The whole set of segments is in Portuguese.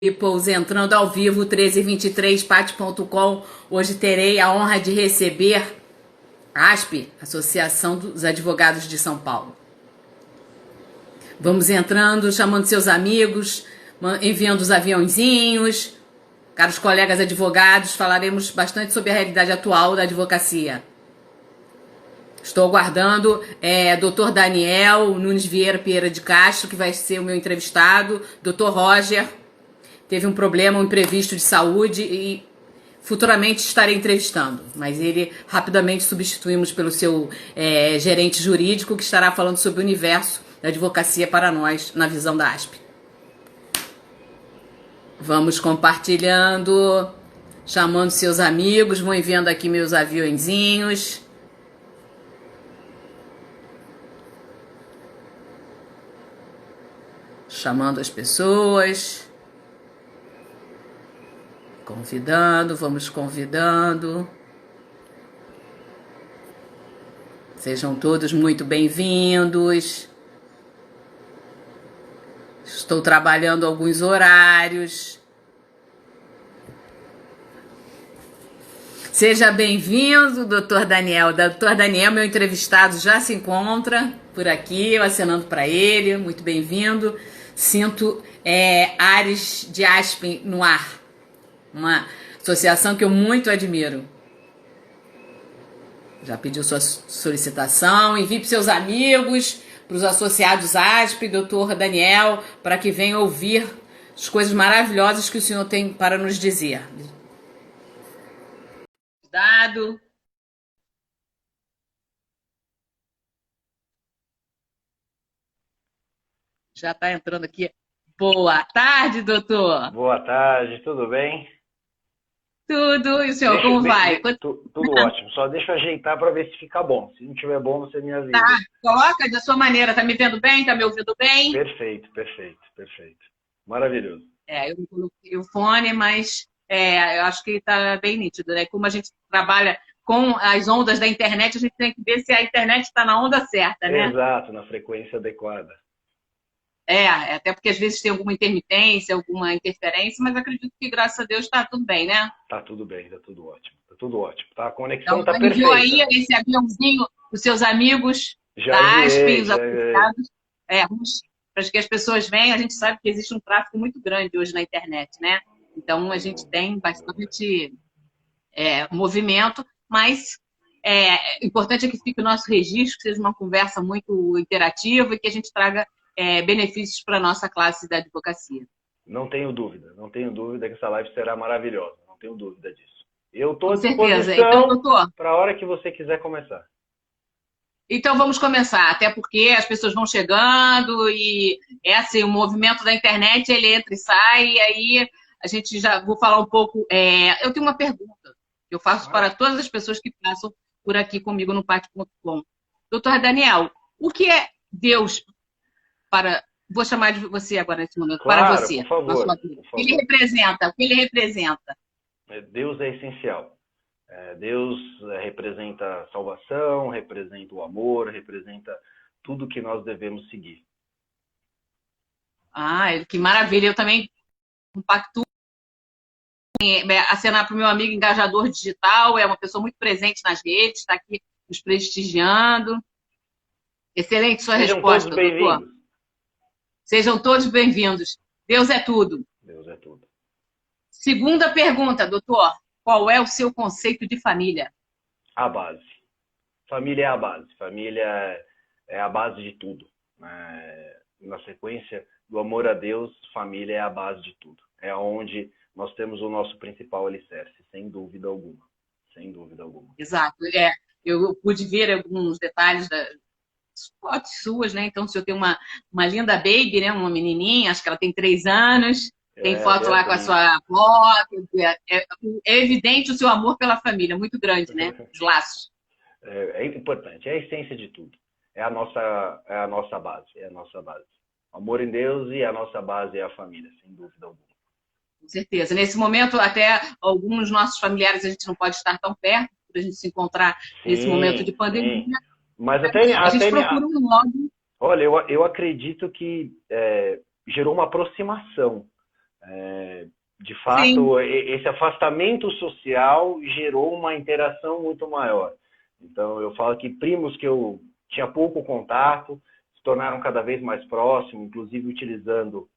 Peoples entrando ao vivo, 13h23, Pati.com. Hoje terei a honra de receber a ASP, Associação dos Advogados de São Paulo. Vamos entrando, chamando seus amigos, enviando os aviãozinhos. Caros colegas advogados, falaremos bastante sobre a realidade atual da advocacia. Estou aguardando Dr. Daniel Nunes Vieira Pereira de Castro, que vai ser o meu entrevistado, Dr. Roger. Teve um problema, um imprevisto de saúde e futuramente estarei entrevistando. Mas ele rapidamente substituímos pelo seu gerente jurídico, que estará falando sobre o universo da advocacia para nós, na visão da ASP. Vamos compartilhando, chamando seus amigos, vão enviando aqui meus aviõezinhos. Chamando as pessoas. Convidando, vamos convidando. Sejam todos muito bem-vindos. Estou trabalhando alguns horários. Seja bem-vindo, Dr. Daniel. Dr. Daniel, meu entrevistado, já se encontra por aqui, eu acenando para ele. Muito bem-vindo. Sinto ares de ASP no ar. Uma associação que eu muito admiro. Já pediu sua solicitação, envie para seus amigos, para os associados ASP, doutor Daniel, para que venham ouvir as coisas maravilhosas que o senhor tem para nos dizer. Dado. Já está entrando aqui. Boa tarde, doutor. Boa tarde, tudo bem? Tudo, e o senhor, como vai? Tudo ótimo, só deixa eu ajeitar para ver se fica bom. Se não tiver bom, você me avisa. Tá, coloca da sua maneira. Tá me vendo bem? Tá me ouvindo bem? Perfeito. Maravilhoso. Eu não coloquei o fone, mas eu acho que tá bem nítido, né? Como a gente trabalha com as ondas da internet, a gente tem que ver se a internet está na onda certa, né? Exato, na frequência adequada. Até porque às vezes tem alguma intermitência, alguma interferência, mas acredito que, graças a Deus, está tudo bem, né? Tá tudo bem, tá tudo ótimo. Tá tudo ótimo, tá? A conexão tá perfeita. Enviou aí perfeita. esse aviãozinho os seus amigos Já da ASP, enviei, os associados. Para que as pessoas venham, a gente sabe que existe um tráfego muito grande hoje na internet, né? Então, a gente tem bastante movimento, mas importante é que fique o nosso registro, que seja uma conversa muito interativa e que a gente traga benefícios para a nossa classe da advocacia. Não tenho dúvida que essa live será maravilhosa, não tenho dúvida disso. Eu estou à disposição então, doutor, para a hora que você quiser começar. Então vamos começar, até porque as pessoas vão chegando e o movimento da internet, ele entra e sai, e aí a gente já vou falar um pouco. Eu tenho uma pergunta que eu faço para todas as pessoas que passam por aqui comigo no Pati.com. Doutor Daniel, o que é Deus para... Vou chamar de você agora nesse momento, Claro, para você. por favor, O que ele representa? O que ele representa? Deus é essencial. Deus representa salvação, representa o amor, representa tudo que nós devemos seguir. Que maravilha. Eu também compactuo acenar para o meu amigo engajador digital, é uma pessoa muito presente nas redes, está aqui nos prestigiando. Excelente sua resposta, doutor. Sejam todos bem-vindos. Deus é tudo. Deus é tudo. Segunda pergunta, doutor. Qual é o seu conceito de família? A base. Família é a base. Família é a base de tudo. Na sequência do amor a Deus, família é a base de tudo. É onde nós temos o nosso principal alicerce, sem dúvida alguma. Sem dúvida alguma. Exato. Eu pude ver alguns detalhes das fotos suas, né? Então, o senhor tem uma linda baby, né? Uma menininha, acho que ela tem 3 anos. Tem foto lá com a sua foto. É evidente o seu amor pela família, muito grande, né? Os laços. É importante, é a essência de tudo. É a nossa base, Amor em Deus e a nossa base é a família, sem dúvida alguma. Com certeza. Nesse momento, até alguns nossos familiares a gente não pode estar tão perto, para a gente se encontrar nesse momento de pandemia. Sim. Mas a gente procura um modo. Olha, eu acredito que gerou uma aproximação De Sim. fato, esse afastamento social gerou uma interação muito maior. Então, eu falo que primos que eu tinha pouco contato se tornaram cada vez mais próximos, inclusive utilizando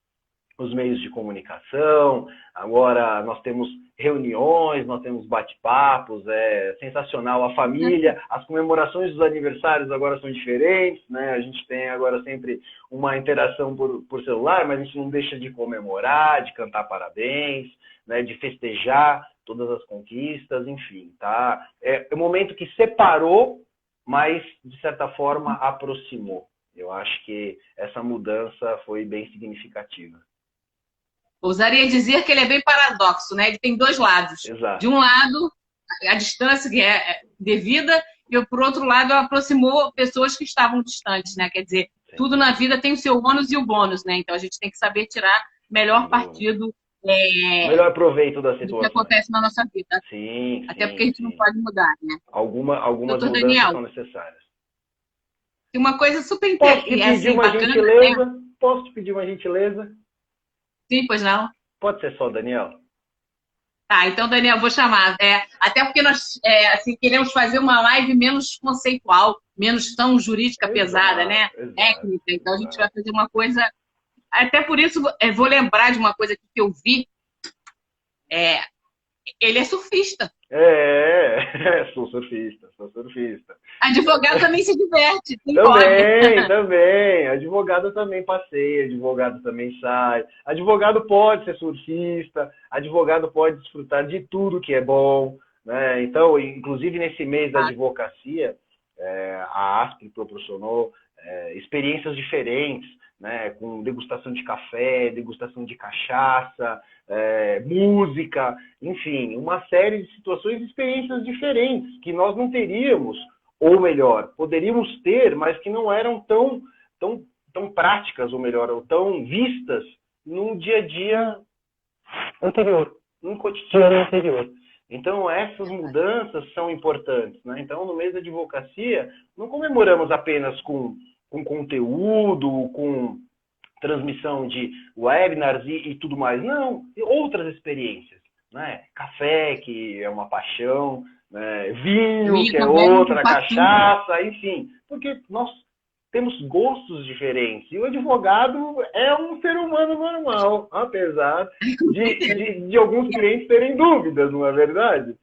os meios de comunicação. Agora nós temos reuniões, nós temos bate-papos, é sensacional. A família, as comemorações dos aniversários agora são diferentes, né? A gente tem agora sempre uma interação por celular, mas a gente não deixa de comemorar, de cantar parabéns, né? De festejar todas as conquistas, enfim, tá? É um momento que separou, mas de certa forma aproximou. Eu acho que essa mudança foi bem significativa. Ousaria dizer que ele é bem paradoxo, né? Ele tem dois lados. De Exato. um lado, a distância que é devida, e por outro lado, aproximou pessoas que estavam distantes, né? Quer dizer, Sem tudo na dúvida. vida tem o seu ônus e o bônus, né? Então a gente tem que saber tirar Sem melhor dúvida. partido Melhor proveito das do que situações. acontece na nossa vida. Sim, Até porque a sim, gente não sim. pode mudar, né? Algumas Doutor mudanças Daniel, são necessárias. tem uma coisa super Posso te pedir assim, uma bacana, né? gentileza? Posso te pedir uma gentileza? Sim, pois não. Pode ser só, Daniel? Tá, então, Daniel, vou chamar. Até porque nós assim, queremos fazer uma live menos conceitual, menos tão jurídica pesada, né? Exato, exato, Técnica. Então, a gente vai exato. fazer uma coisa. Até por isso, vou lembrar de uma coisa que eu vi. É, ele é surfista. Sou surfista, sou surfista. Advogado também se diverte, tem hobby. Também, também. Advogado também passeia, advogado também sai. Advogado pode ser surfista, advogado pode desfrutar de tudo que é bom, né? Então, inclusive nesse mês da Ah, advocacia, a ASP proporcionou experiências diferentes, né? Com degustação de café, degustação de cachaça, música, enfim, uma série de situações e experiências diferentes que nós não teríamos ou melhor, poderíamos ter, mas que não eram tão práticas, ou melhor, ou tão vistas no dia a dia anterior, no cotidiano anterior. Então, essas mudanças são importantes, né? Então, no mês da advocacia, não comemoramos apenas com conteúdo, com transmissão de webinars e tudo mais. Não, outras experiências, né? Café, que é uma paixão, né? Vinho, vinho que é também, outra, compartilho. cachaça, enfim. Porque nós temos gostos diferentes. E o advogado é um ser humano normal, apesar de alguns clientes terem dúvidas, não é verdade?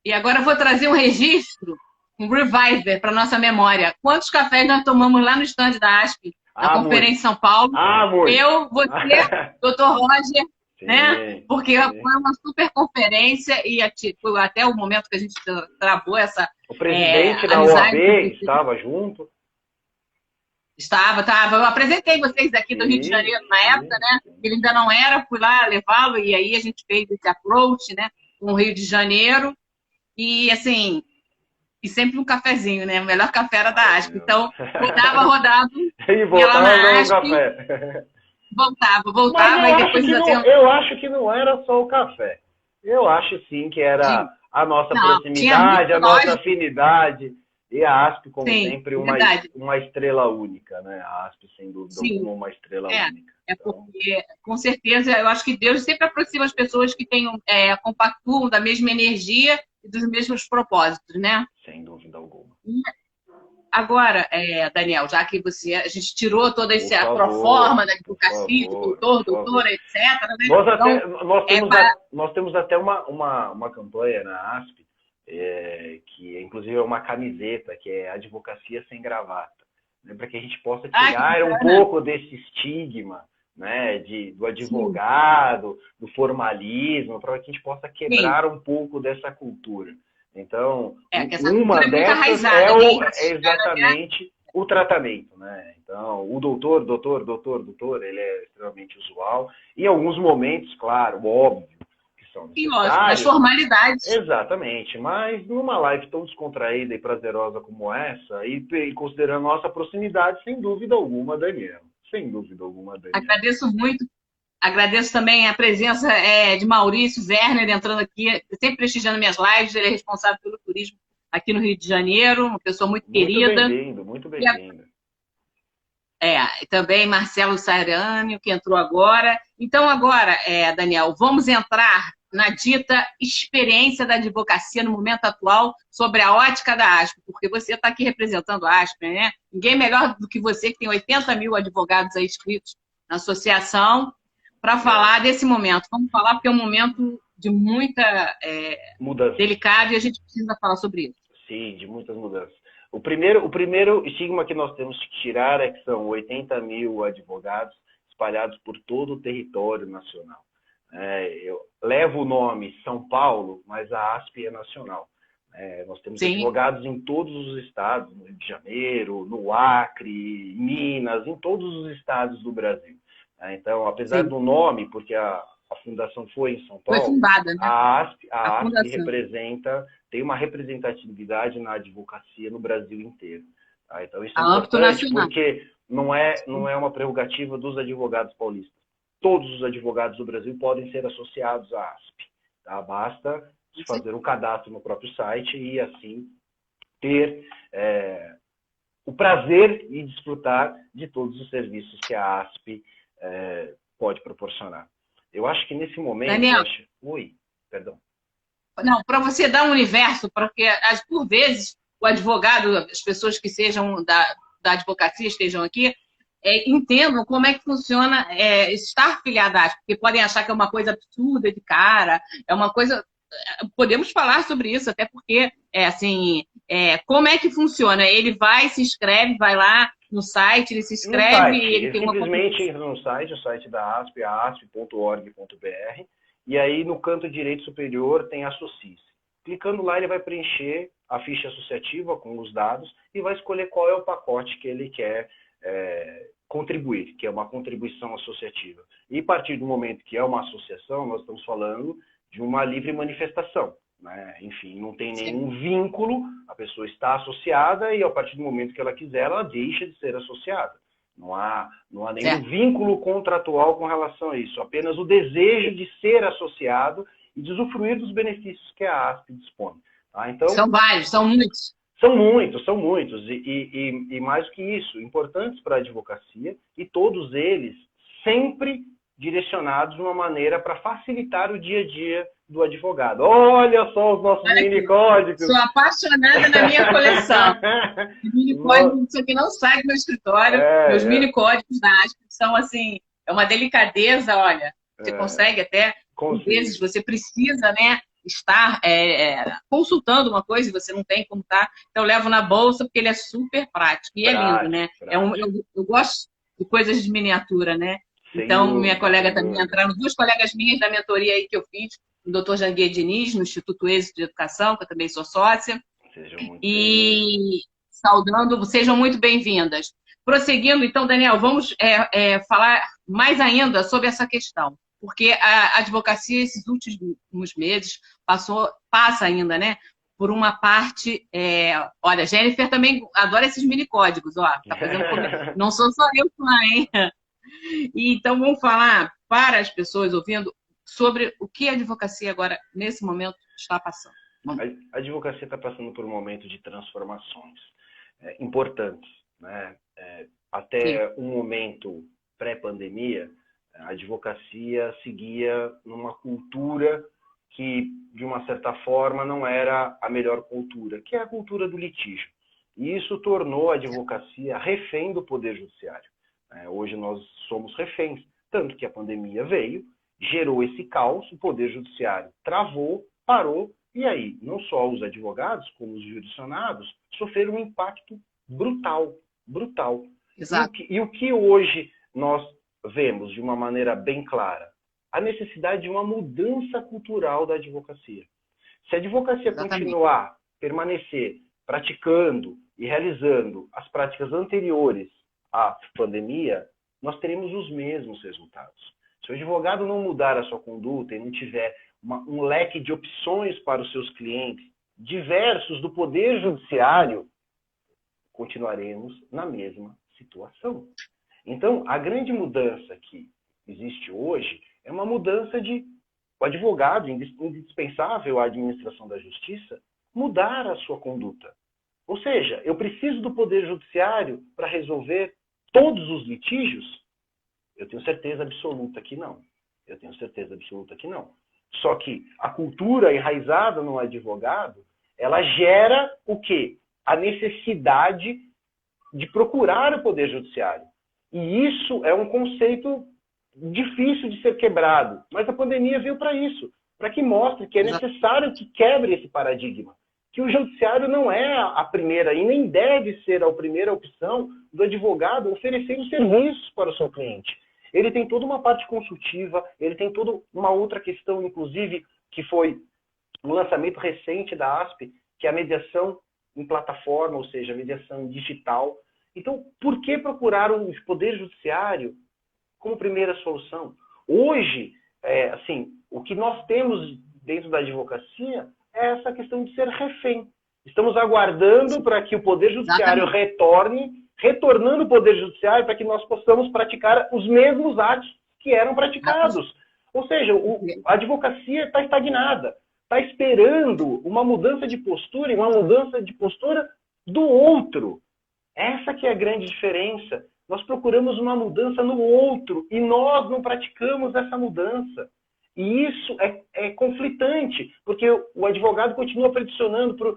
E agora eu vou trazer um registro, um reviver para nossa memória. Quantos cafés nós tomamos lá no estande da ASP, na Ah, Conferência muito. em São Paulo? Ah, muito. Eu, você, doutor Roger, né? Sim, Porque sim. foi uma super conferência e foi até o momento que a gente travou essa O presidente da OAB amizade. estava junto. Estava. Eu apresentei vocês aqui do Rio de Sim, Janeiro na época, sim, né? sim. Ele ainda não era, fui lá levá-lo e aí a gente fez esse approach, né? Com o Rio de Janeiro. E assim, e sempre um cafezinho, né? O melhor café era da ASP. Maravilhoso. Então, rodava, E ia lá voltava para na um ASP, café. Mas voltava, e depois ainda tem eu acho que não era só o café. Eu acho sim que era a nossa Não, tinha muito, proximidade, a nossa lógico, afinidade. E a ASP, como sim, sempre, é verdade. uma estrela única, né? A ASP, sem dúvida Sim, alguma, uma estrela é. única. É Então, porque, com certeza, eu acho que Deus sempre aproxima as pessoas que tenham, compactuam da mesma energia e dos mesmos propósitos, né? sem dúvida alguma. Agora, Daniel, já que a gente tirou toda Por essa proforma favor, da por advocacia, de favor, doutor, por favor. doutora, etc., né? Então, Nós temos até uma campanha na ASP, que inclusive é uma camiseta, que é Advocacia Sem Gravata, né, para que a gente possa ai, que tirar um bacana. pouco desse estigma, né, do Sim, advogado, do formalismo, para que a gente possa sim. quebrar um pouco dessa cultura. Então, Que essa uma cultura é muito dessas arraigada, né? Em é nossa esfera, né? exatamente o tratamento, né? Então, o doutor, ele é extremamente usual. Em alguns momentos, claro, óbvio, que são Sim, lógico, nas necessários, formalidades. exatamente. Mas numa live tão descontraída e prazerosa como essa, e considerando nossa proximidade, sem dúvida alguma, Daniel. Sem dúvida alguma, Daniel. Agradeço muito. Agradeço também a presença de Maurício Werner entrando aqui, sempre prestigiando minhas lives. Ele é responsável pelo turismo aqui no Rio de Janeiro, uma pessoa muito Muito querida. bem-vindo, muito E bem-vindo. também Marcelo Sarânio, que entrou agora. Então, agora, Daniel, vamos entrar na dita experiência da advocacia no momento atual sobre a ótica da ASP, porque você está aqui representando a ASP, né? Ninguém melhor do que você, que tem 80 mil advogados aí inscritos na associação, para falar desse momento. Vamos falar porque é um momento de muita mudança. delicado e a gente precisa falar sobre isso. Sim, de muitas mudanças. O primeiro estigma que nós temos que tirar é que são 80 mil advogados espalhados por todo o território nacional. Eu levo o nome São Paulo, mas a ASP é nacional. Nós temos advogados em todos os estados, no Rio de Janeiro, no Acre, em Minas, em todos os estados do Brasil. Então, apesar do nome, porque a fundação foi em São Paulo, foi fundada, né? a ASP tem uma representatividade na advocacia no Brasil inteiro. Tá? Então, isso é importante porque não é uma prerrogativa dos advogados paulistas. Todos os advogados do Brasil podem ser associados à ASP. Tá? Basta fazer um cadastro no próprio site e, assim, ter o prazer e desfrutar de todos os serviços que a ASP pode proporcionar. Eu acho que nesse momento... Daniel, Oi, perdão. Não, para você dar um universo, porque por vezes o advogado, as pessoas que sejam da advocacia estejam aqui, entendam como é que funciona estar filiado à ASP, porque podem achar que é uma coisa absurda de cara, é uma coisa... Podemos falar sobre isso, até porque, como é que funciona? Ele se inscreve, vai lá no site, ele se inscreve... Ele simplesmente entra no site, o site da ASP, asp.org.br, e aí no canto direito superior tem Associe-se. Clicando lá, ele vai preencher a ficha associativa com os dados e vai escolher qual é o pacote que ele quer contribuir, que é uma contribuição associativa. E a partir do momento que é uma associação, nós estamos falando de uma livre manifestação. Né? Enfim, não tem nenhum vínculo, a pessoa está associada e a partir do momento que ela quiser, ela deixa de ser associada. Não há nenhum vínculo contratual com relação a isso, apenas o desejo de ser associado e de usufruir dos benefícios que a ASP dispõe. Tá? Então, são vários, são muitos. São muitos. E mais do que isso, importantes para a advocacia e todos eles sempre direcionados de uma maneira para facilitar o dia a dia do advogado. Olha só os nossos mini-códigos. Sou apaixonada na minha coleção. Mini-códigos, isso aqui não sai do meu escritório. Meus mini-códigos da ASP são assim, é uma delicadeza, olha. Você consegue até, às vezes, você precisa, né, estar consultando uma coisa e você não tem como estar. Então, eu levo na bolsa porque ele é super prático. E é lindo, né? Eu gosto de coisas de miniatura, né? Então, minha colega também entraram, duas colegas minhas da mentoria aí que eu fiz, o Dr. Janguier Diniz, no Instituto Êxito de Educação, que eu também sou sócia. Saudando, sejam muito bem-vindas. Prosseguindo, então, Daniel, vamos falar mais ainda sobre essa questão, porque a advocacia, esses últimos meses, passa ainda, né, por uma parte... olha, Jennifer também adora esses mini-códigos, ó, tá fazendo não sou só eu, hein? E, então, vamos falar para as pessoas ouvindo sobre o que a advocacia agora, nesse momento, está passando. A advocacia está passando por um momento de transformações importantes. Né? Até um momento pré-pandemia, a advocacia seguia numa cultura que, de uma certa forma, não era a melhor cultura, que é a cultura do litígio. E isso tornou a advocacia refém do Poder Judiciário. Hoje nós somos reféns, tanto que a pandemia veio, gerou esse caos, o Poder Judiciário travou, parou, e aí não só os advogados, como os jurisdicionados, sofreram um impacto brutal. Exato. E o que hoje nós vemos de uma maneira bem clara? A necessidade de uma mudança cultural da advocacia. Se a advocacia continuar, permanecer praticando e realizando as práticas anteriores à pandemia, nós teremos os mesmos resultados. Se o advogado não mudar a sua conduta e não tiver um leque de opções para os seus clientes diversos do Poder Judiciário, continuaremos na mesma situação. Então, a grande mudança que existe hoje é uma mudança de o advogado, indispensável à administração da justiça, mudar a sua conduta. Ou seja, eu preciso do Poder Judiciário para resolver todos os litígios? Eu tenho certeza absoluta que não. Eu tenho certeza absoluta que não. Só que a cultura enraizada no advogado, ela gera o quê? A necessidade de procurar o Poder Judiciário. E isso é um conceito difícil de ser quebrado. Mas a pandemia veio para isso, para que mostre que é necessário que quebre esse paradigma. Que o judiciário não é a primeira e nem deve ser a primeira opção do advogado oferecendo serviços para o seu cliente. Ele tem toda uma parte consultiva, ele tem toda uma outra questão, inclusive, que foi o lançamento recente da ASP, que é a mediação em plataforma, ou seja, a mediação digital. Então, por que procurar o Poder Judiciário como primeira solução? Hoje, assim, o que nós temos dentro da advocacia é essa questão de ser refém. Estamos aguardando para que o Poder Judiciário retornando o Poder Judiciário para que nós possamos praticar os mesmos atos que eram praticados. Ou seja, a advocacia está estagnada, está esperando uma mudança de postura e uma mudança de postura do outro. Essa que é a grande diferença. Nós procuramos uma mudança no outro e nós não praticamos essa mudança. E isso é conflitante, porque o advogado continua pressionando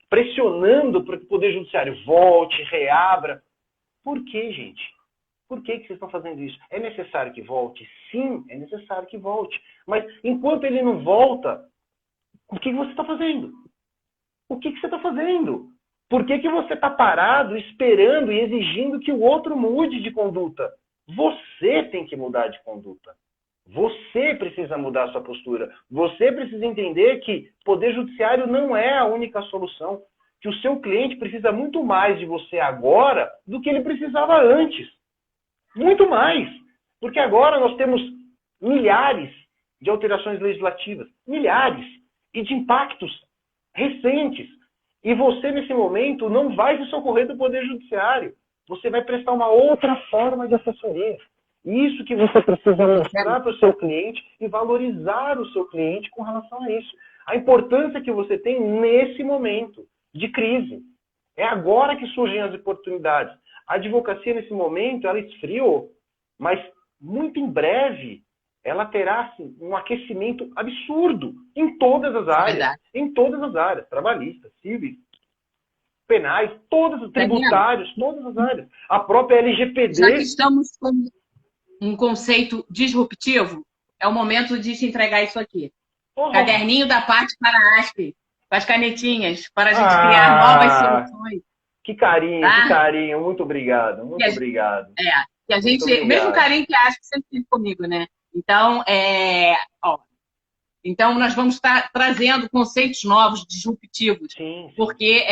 para que o Poder Judiciário volte, reabra. Por que, gente? Por que vocês estão fazendo isso? É necessário que volte? Sim, é necessário que volte. Mas enquanto ele não volta, o que você está fazendo? O que você está fazendo? Por que você está parado, esperando e exigindo que o outro mude de conduta? Você tem que mudar de conduta. Você precisa mudar a sua postura. Você precisa entender que o Poder Judiciário não é a única solução. Que o seu cliente precisa muito mais de você agora do que ele precisava antes. Muito mais. Porque agora nós temos milhares de alterações legislativas. Milhares. E de impactos recentes. E você, nesse momento, não vai se socorrer do Poder Judiciário. Você vai prestar uma outra forma de assessoria. Isso que você precisa mostrar para o seu cliente e valorizar o seu cliente com relação a isso. A importância que você tem nesse momento de crise. É agora que surgem as oportunidades. A advocacia, nesse momento, ela esfriou. Mas, muito em breve, ela terá assim, um aquecimento absurdo em todas as áreas. Em todas as áreas. Trabalhistas, civis, penais, todos os tributários, todas as áreas. A própria LGPD... Já que estamos com um conceito disruptivo, é o momento de te entregar isso aqui. Caderninho da parte para a ASP, com as canetinhas, para a gente criar novas soluções. Que carinho, muito obrigado, muito obrigado. Que a gente, o mesmo carinho que a ASP sempre tem comigo, né? Então, então nós vamos estar trazendo conceitos novos, disruptivos, sim. Porque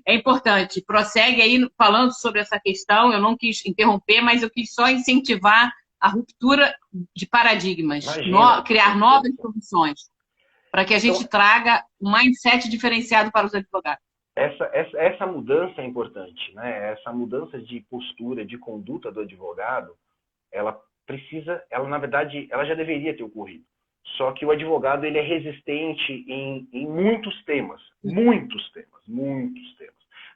é importante. Prossegue aí falando sobre essa questão. Eu não quis interromper, mas eu quis só incentivar a ruptura de paradigmas, criar novas soluções, para que a gente traga um mindset diferenciado para os advogados. Essa mudança é importante, né? Essa mudança de postura, de conduta do advogado, ela na verdade, ela já deveria ter ocorrido. Só que o advogado ele é resistente em muitos temas.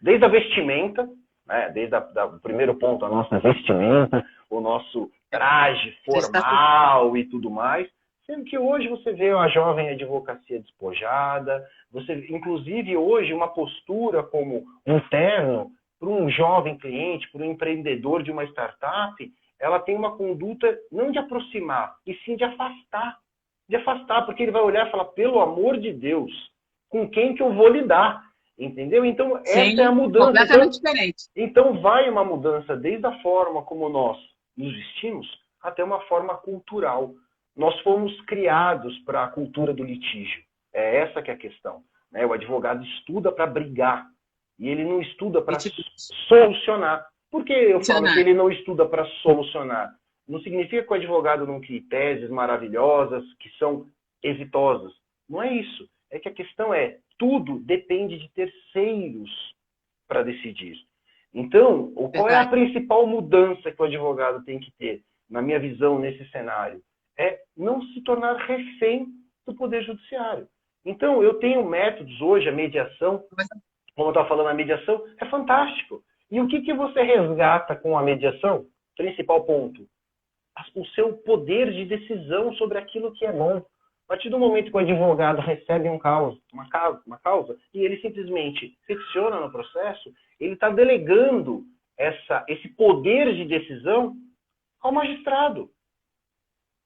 Desde a vestimenta, né? Desde o primeiro ponto, a nossa vestimenta, o nosso traje formal e tudo mais. Sendo que hoje você vê uma jovem advocacia despojada, inclusive hoje uma postura como um terno para um jovem cliente, para um empreendedor de uma startup, ela tem uma conduta não de aproximar, e sim de afastar. De afastar, porque ele vai olhar e falar, pelo amor de Deus, com quem que eu vou lidar? Entendeu? Então, essa é a mudança. Completamente diferente. Então, vai uma mudança desde a forma como nós nos vestimos até uma forma cultural. Nós fomos criados para a cultura do litígio. É essa que é a questão. Né? O advogado estuda para brigar. E ele não estuda para solucionar. Por que eu falo que ele não estuda para solucionar? Não significa que o advogado não crie teses maravilhosas, que são exitosas. Não é isso. É que a questão é, tudo depende de terceiros para decidir. Então, qual é a principal mudança que o advogado tem que ter, na minha visão, nesse cenário? É não se tornar refém do Poder Judiciário. Então, eu tenho métodos hoje, a mediação, como eu estava falando, a mediação é fantástico. E o que você resgata com a mediação? principal ponto, o seu poder de decisão sobre aquilo que é bom. A partir do momento que o advogado recebe uma causa, e ele simplesmente secciona no processo, ele está delegando esse poder de decisão ao magistrado.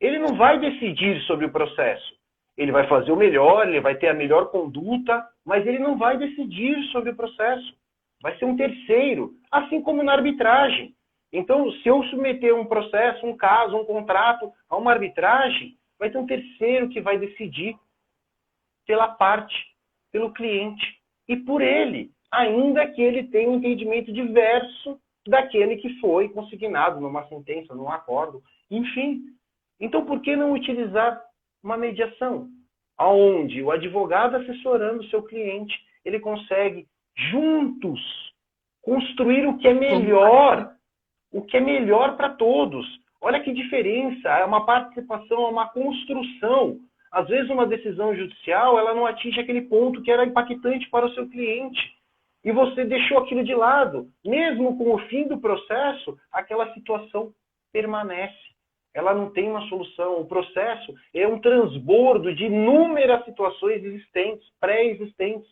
Ele não vai decidir sobre o processo. Ele vai fazer o melhor, ele vai ter a melhor conduta, mas ele não vai decidir sobre o processo. Vai ser um terceiro, assim como na arbitragem. Então, se eu submeter um processo, um caso, um contrato a uma arbitragem, vai ter um terceiro que vai decidir pela parte, pelo cliente e por ele, ainda que ele tenha um entendimento diverso daquele que foi consignado numa sentença, num acordo, enfim. Então, por que não utilizar uma mediação, onde o advogado assessorando o seu cliente, ele consegue juntos construir o que é melhor para todos. Olha que diferença, é uma participação, é uma construção. Às vezes uma decisão judicial, ela não atinge aquele ponto que era impactante para o seu cliente. E você deixou aquilo de lado. Mesmo com o fim do processo, aquela situação permanece. Ela não tem uma solução. O processo é um transbordo de inúmeras situações existentes, pré-existentes.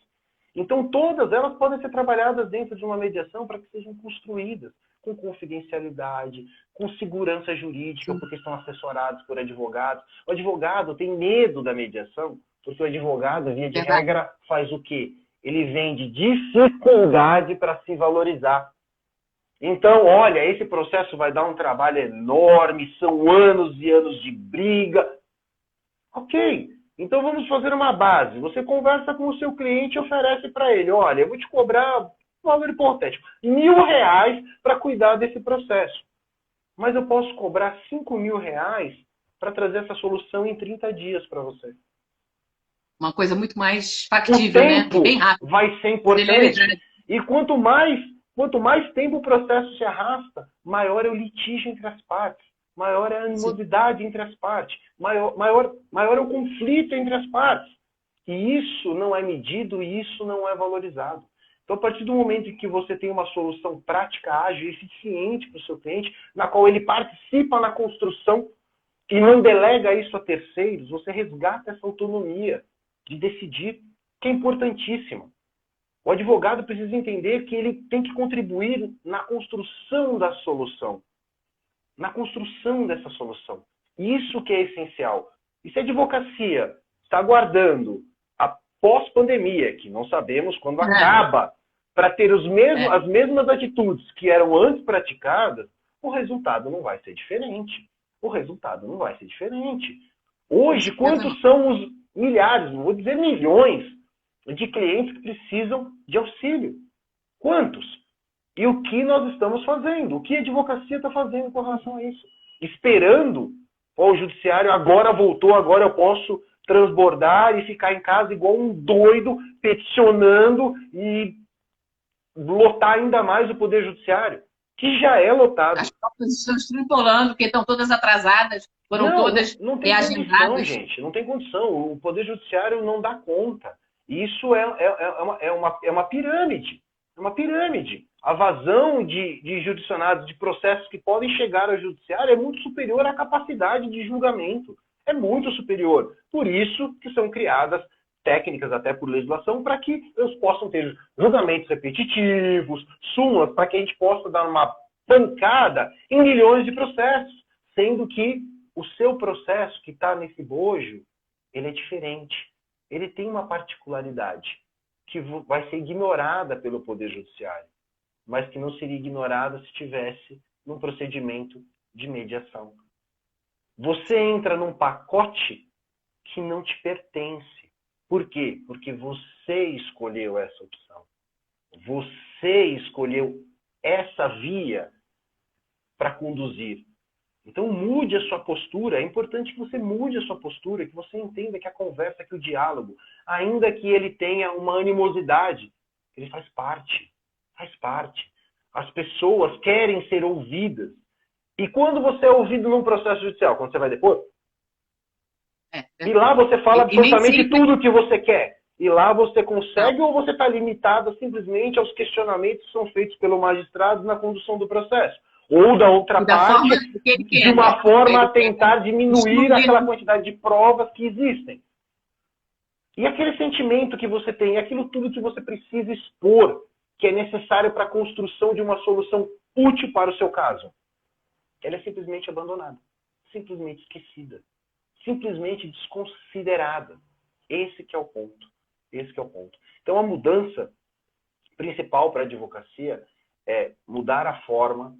Então, todas elas podem ser trabalhadas dentro de uma mediação para que sejam construídas com confidencialidade, com segurança jurídica, porque estão assessorados por advogados. O advogado tem medo da mediação, porque o advogado, via de regra, faz o quê? Ele vende dificuldade para se valorizar. Então, olha, esse processo vai dar um trabalho enorme, são anos e anos de briga. Ok, então vamos fazer uma base. Você conversa com o seu cliente e oferece para ele, olha, eu vou te cobrar um valor hipotético, R$1.000 para cuidar desse processo. Mas eu posso cobrar R$5.000 para trazer essa solução em 30 dias para você. Uma coisa muito mais factível, né? E bem rápido. Vai ser importante. E quanto mais tempo o processo se arrasta, maior é o litígio entre as partes, maior é a animosidade entre as partes, maior é o conflito entre as partes. E isso não é medido e isso não é valorizado. Então, a partir do momento em que você tem uma solução prática, ágil e eficiente para o seu cliente, na qual ele participa na construção e não delega isso a terceiros, você resgata essa autonomia de decidir, que é importantíssima. O advogado precisa entender que ele tem que contribuir na construção da solução. Na construção dessa solução. Isso que é essencial. E se a advocacia está aguardando a pós-pandemia, que não sabemos quando acaba, para ter as mesmas atitudes que eram antes praticadas, o resultado não vai ser diferente. O resultado não vai ser diferente. Hoje, quantos são os milhares, não vou dizer milhões, de clientes que precisam de auxílio? Quantos? E o que nós estamos fazendo? O que a advocacia está fazendo com relação a isso? Esperando, o judiciário agora voltou, agora eu posso transbordar e ficar em casa igual um doido, peticionando e lotar ainda mais o Poder Judiciário, que já é lotado. As próprias estão estrutulando, porque estão todas atrasadas, foram todas reagendadas. Condição, gente, não tem condição. O Poder Judiciário não dá conta. Isso é uma pirâmide. É uma pirâmide. A vazão de jurisdicionados, de processos que podem chegar ao judiciário é muito superior à capacidade de julgamento. É muito superior. Por isso que são criadas técnicas, até por legislação, para que eles possam ter julgamentos repetitivos, súmulas, para que a gente possa dar uma pancada em milhões de processos. Sendo que o seu processo que está nesse bojo, ele é diferente. Ele tem uma particularidade que vai ser ignorada pelo Poder Judiciário, mas que não seria ignorada se estivesse num procedimento de mediação. Você entra num pacote que não te pertence. Por quê? Porque você escolheu essa opção. Você escolheu essa via para conduzir. Então mude a sua postura. É importante que você mude a sua postura, que você entenda que a conversa, que o diálogo, ainda que ele tenha uma animosidade, ele faz parte. Faz parte. As pessoas querem ser ouvidas. E quando você é ouvido num processo judicial, quando você vai depor, e lá você fala absolutamente tudo o que você quer. E lá você consegue ou você está limitado simplesmente aos questionamentos que são feitos pelo magistrado na condução do processo? ou da outra E da parte, forma que ele quer, de uma né? forma a Ele quer tentar diminuir excluir. aquela quantidade de provas que existem. E aquele sentimento que você tem, aquilo tudo que você precisa expor, que é necessário para a construção de uma solução útil para o seu caso, ela é simplesmente abandonada, simplesmente esquecida, simplesmente desconsiderada. Esse que é o ponto. Esse que é o ponto. Então a mudança principal para a advocacia é mudar a forma,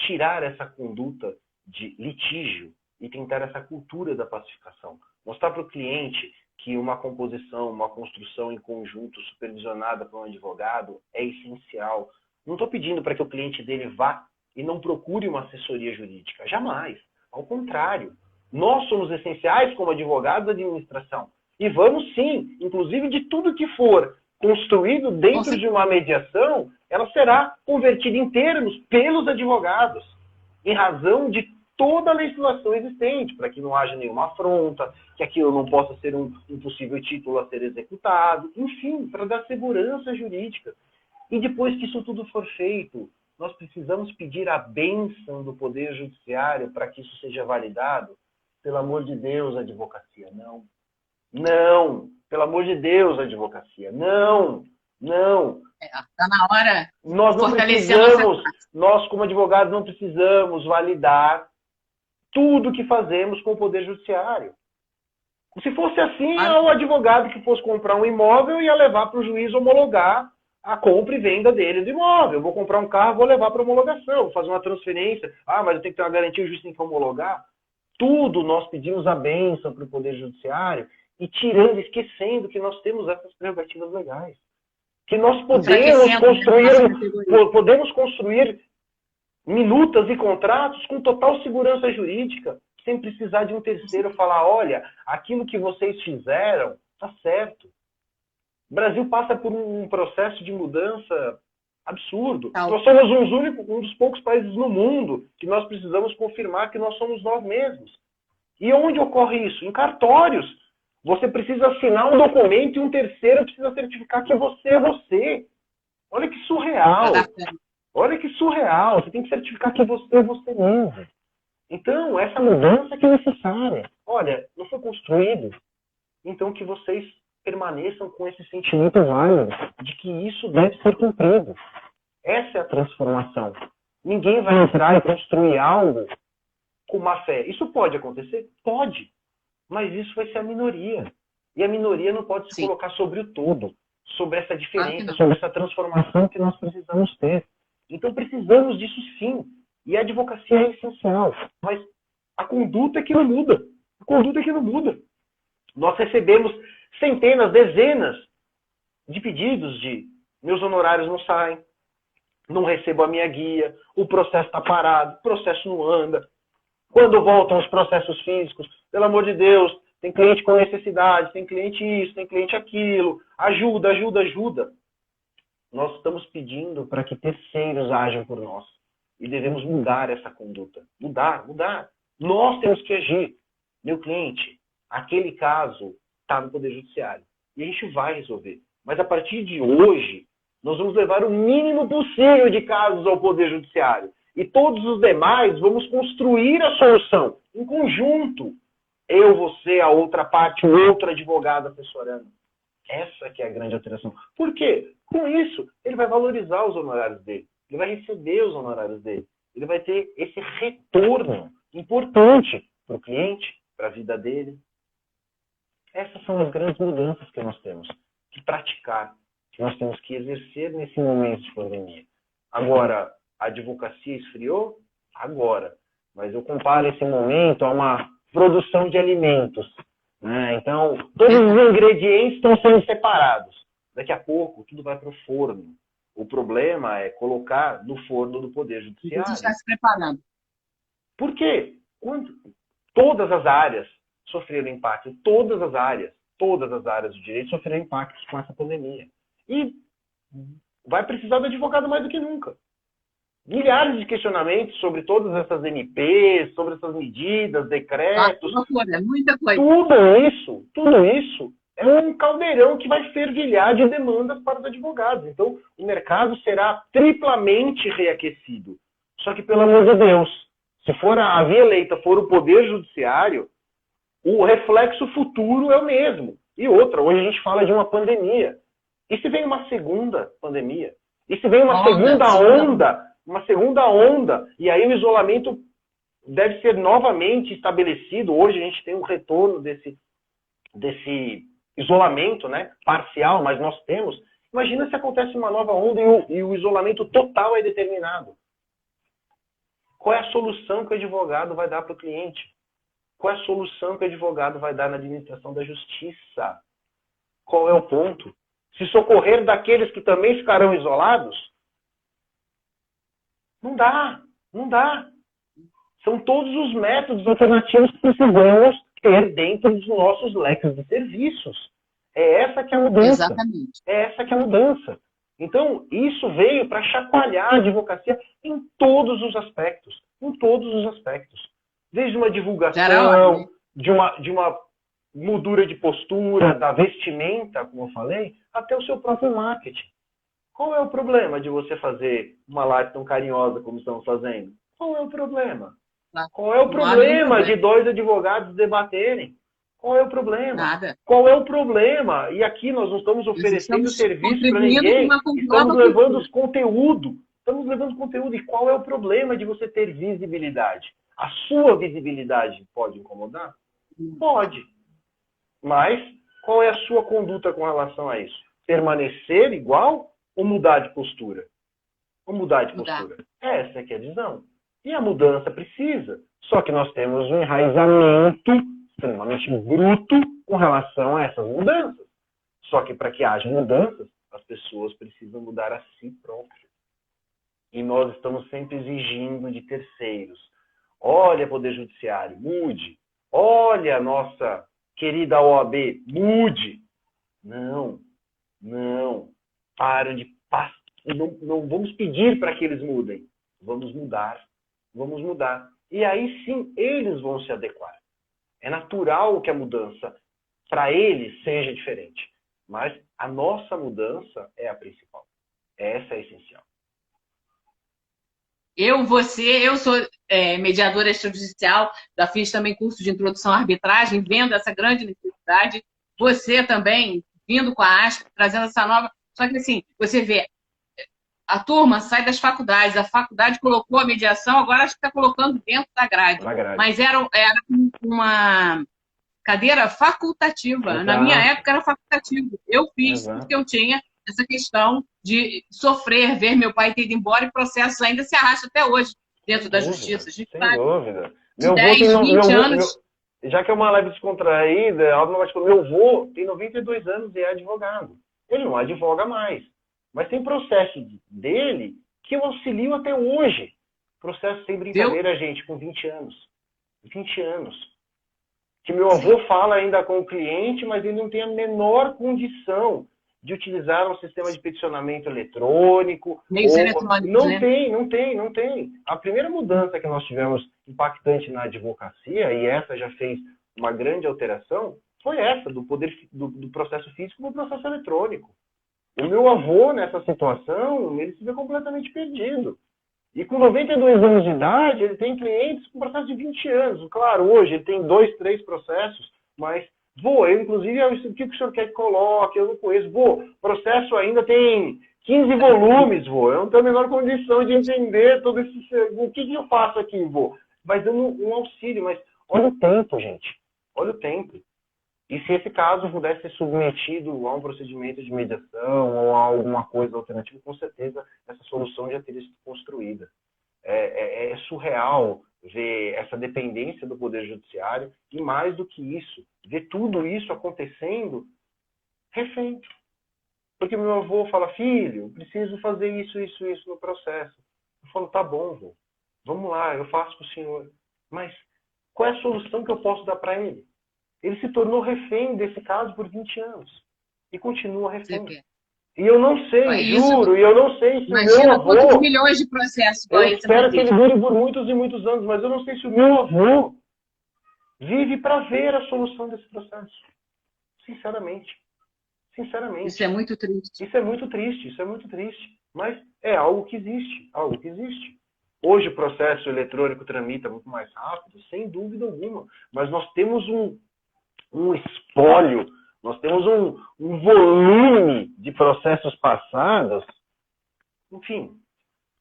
tirar essa conduta de litígio e tentar essa cultura da pacificação. Mostrar para o cliente que uma composição, uma construção em conjunto supervisionada por um advogado é essencial. Não estou pedindo para que o cliente dele vá e não procure uma assessoria jurídica. Jamais. Ao contrário. Nós somos essenciais como advogados da administração. E vamos sim, inclusive de tudo que for construído dentro de uma mediação, ela será convertida em termos pelos advogados, em razão de toda a legislação existente, para que não haja nenhuma afronta, que aquilo não possa ser um possível título a ser executado, enfim, para dar segurança jurídica. E depois que isso tudo for feito, nós precisamos pedir a bênção do Poder Judiciário para que isso seja validado? Pelo amor de Deus, advocacia, não. Não, pelo amor de Deus, advocacia, não, não. Está na hora Nós de não fortalecer precisamos, nós como advogados não precisamos validar tudo que fazemos com o Poder Judiciário. Se fosse assim, o advogado que fosse comprar um imóvel ia levar para o juiz homologar a compra e venda dele do imóvel. Eu vou comprar um carro, vou levar para homologação, vou fazer uma transferência. Ah, mas eu tenho que ter uma garantia, o juiz tem que homologar. Tudo nós pedimos a bênção para o Poder Judiciário e tirando, esquecendo que nós temos essas prerrogativas legais. Que nós podemos construir minutas e contratos com total segurança jurídica, sem precisar de um terceiro falar, olha, aquilo que vocês fizeram está certo. O Brasil passa por um processo de mudança absurdo. Nós somos um dos poucos países no mundo que nós precisamos confirmar que nós somos nós mesmos. E onde ocorre isso? Em cartórios. Você precisa assinar um documento e um terceiro precisa certificar que você é você. Olha que surreal. Olha que surreal. Você tem que certificar que você é você mesmo. Então, essa mudança que é necessária. Olha, não foi construído. Então, que vocês permaneçam com esse sentimento válido de que isso deve ser cumprido. Essa é a transformação. Ninguém vai entrar e construir algo com má fé. Isso pode acontecer? Pode. Mas isso vai ser a minoria. E a minoria não pode se colocar sobre o todo, sobre essa diferença, sobre essa transformação que nós precisamos ter. Então precisamos disso sim. E a advocacia é essencial. Mas a conduta é que não muda. A conduta é que não muda. Nós recebemos centenas, dezenas de pedidos de meus honorários não saem, não recebo a minha guia, o processo está parado, o processo não anda. Quando voltam os processos físicos, pelo amor de Deus, tem cliente com necessidade, tem cliente isso, tem cliente aquilo, ajuda, ajuda, ajuda. Nós estamos pedindo para que terceiros ajam por nós. E devemos mudar essa conduta. Mudar. Nós temos que agir. Meu cliente, aquele caso está no Poder Judiciário. E a gente vai resolver. Mas a partir de hoje, nós vamos levar o mínimo possível de casos ao Poder Judiciário. E todos os demais vamos construir a solução em conjunto. Eu, você, a outra parte, o outro advogado assessorando. Essa que é a grande alteração. Por quê? Com isso, ele vai valorizar os honorários dele. Ele vai receber os honorários dele. Ele vai ter esse retorno importante para o cliente, para a vida dele. Essas são as grandes mudanças que nós temos que praticar, que nós temos que exercer nesse momento de pandemia. Agora, a advocacia esfriou? Agora. Mas eu comparo esse momento a uma produção de alimentos. Né? Então, todos os ingredientes estão sendo separados. Daqui a pouco, tudo vai para o forno. O problema é colocar no forno do Poder Judiciário. A gente está se preparando. Por quê? Todas as áreas sofreram impacto. Todas as áreas do direito sofreram impactos com essa pandemia. E vai precisar do advogado mais do que nunca. Milhares de questionamentos sobre todas essas MPs, sobre essas medidas, decretos. Muita coisa. Tudo isso é um caldeirão que vai fervilhar de demandas para os advogados. Então, o mercado será triplamente reaquecido. Só que, pelo amor de Deus, se for a via eleita for o Poder Judiciário, o reflexo futuro é o mesmo. E outra, hoje a gente fala de uma pandemia. E se vem uma segunda pandemia? E se vem uma segunda onda, e aí o isolamento deve ser novamente estabelecido. Hoje a gente tem um retorno desse isolamento, né, parcial, mas nós temos. Imagina se acontece uma nova onda e o isolamento total é determinado. Qual é a solução que o advogado vai dar para o cliente? Qual é a solução que o advogado vai dar na administração da justiça? Qual é o ponto? Se socorrer daqueles que também ficarão isolados? Não dá, não dá. São todos os métodos alternativos que precisamos ter dentro dos nossos leques de serviços. É essa que é a mudança. Exatamente. É essa que é a mudança. Então, isso veio para chacoalhar a advocacia em todos os aspectos. Em todos os aspectos. Desde uma divulgação, de uma moldura de postura, da vestimenta, como eu falei, até o seu próprio marketing. Qual é o problema de você fazer uma live tão carinhosa como estamos fazendo? Qual é o problema? Qual é o problema de dois advogados debaterem? Qual é o problema? Nada. Qual é o problema? E aqui nós não estamos oferecendo serviço para ninguém. Estamos levando os conteúdo. Estamos levando conteúdo. E qual é o problema de você ter visibilidade? A sua visibilidade pode incomodar? Pode. Mas qual é a sua conduta com relação a isso? Permanecer igual ou mudar de postura? Ou mudar de postura? Essa é que é a visão. E a mudança precisa. Só que nós temos um enraizamento extremamente bruto com relação a essas mudanças. Só que para que haja mudanças, as pessoas precisam mudar a si próprias. E nós estamos sempre exigindo de terceiros. Olha, Poder Judiciário, mude. Olha, nossa querida OAB, mude. Não, não. Param de... Não vamos pedir para que eles mudem. Vamos mudar. Vamos mudar. E aí sim, eles vão se adequar. É natural que a mudança, para eles, seja diferente. Mas a nossa mudança é a principal. Essa é a essencial. Eu sou mediadora extrajudicial, já fiz também curso de introdução à arbitragem, vendo essa grande necessidade. Você também, vindo com a ASP, trazendo essa nova... Só que assim, você vê, a turma sai das faculdades, a faculdade colocou a mediação, agora acho que está colocando dentro da grade. Mas era uma cadeira facultativa. Exato. Na minha época era facultativo. Eu fiz porque eu tinha essa questão de sofrer, ver meu pai ter ido embora e processos ainda se arrastam até hoje dentro da justiça. A gente sem dúvida. De 10, 20 anos... Já que é uma leve descontraída, meu avô tem 92 anos e é advogado. Ele não advoga mais. Mas tem processo dele que eu auxilio até hoje. Processo sem brincadeira, gente, com 20 anos. 20 anos. Que meu avô fala ainda com o cliente, mas ele não tem a menor condição de utilizar um sistema de peticionamento eletrônico. Meios eletrônicos, Não tem. A primeira mudança que nós tivemos impactante na advocacia, e essa já fez uma grande alteração, foi essa, do processo físico para o processo eletrônico. O meu avô, nessa situação, ele se vê completamente perdido. E com 92 anos de idade, ele tem clientes com processo de 20 anos. Claro, hoje ele tem 2, 3 processos, mas, inclusive, o que o senhor quer que coloque? Eu não conheço. Processo ainda tem 15 volumes, eu não tenho a menor condição de entender todo esse... O que eu faço aqui, Vai dando um auxílio, mas olha o tempo, gente. Olha o tempo. E se esse caso pudesse ser submetido a um procedimento de mediação ou a alguma coisa alternativa, com certeza essa solução já teria sido construída. É surreal ver essa dependência do Poder Judiciário e, mais do que isso, ver tudo isso acontecendo refém. Porque meu avô fala, filho, preciso fazer isso no processo. Eu falo, tá bom, vô, vamos lá, eu faço com o senhor. Mas qual é a solução que eu posso dar para ele? Ele se tornou refém desse caso por 20 anos. E continua refém. E eu não sei, juro, e eu não sei se o meu avô... Quantos milhões de processos eu espero que ele dure por muitos e muitos anos, mas eu não sei se o meu avô vive para ver a solução desse processo. Sinceramente. Isso é muito triste. Isso é muito triste. Mas é algo que existe. Hoje o processo eletrônico tramita muito mais rápido, sem dúvida alguma, mas nós temos um espólio, nós temos um volume de processos passados, enfim,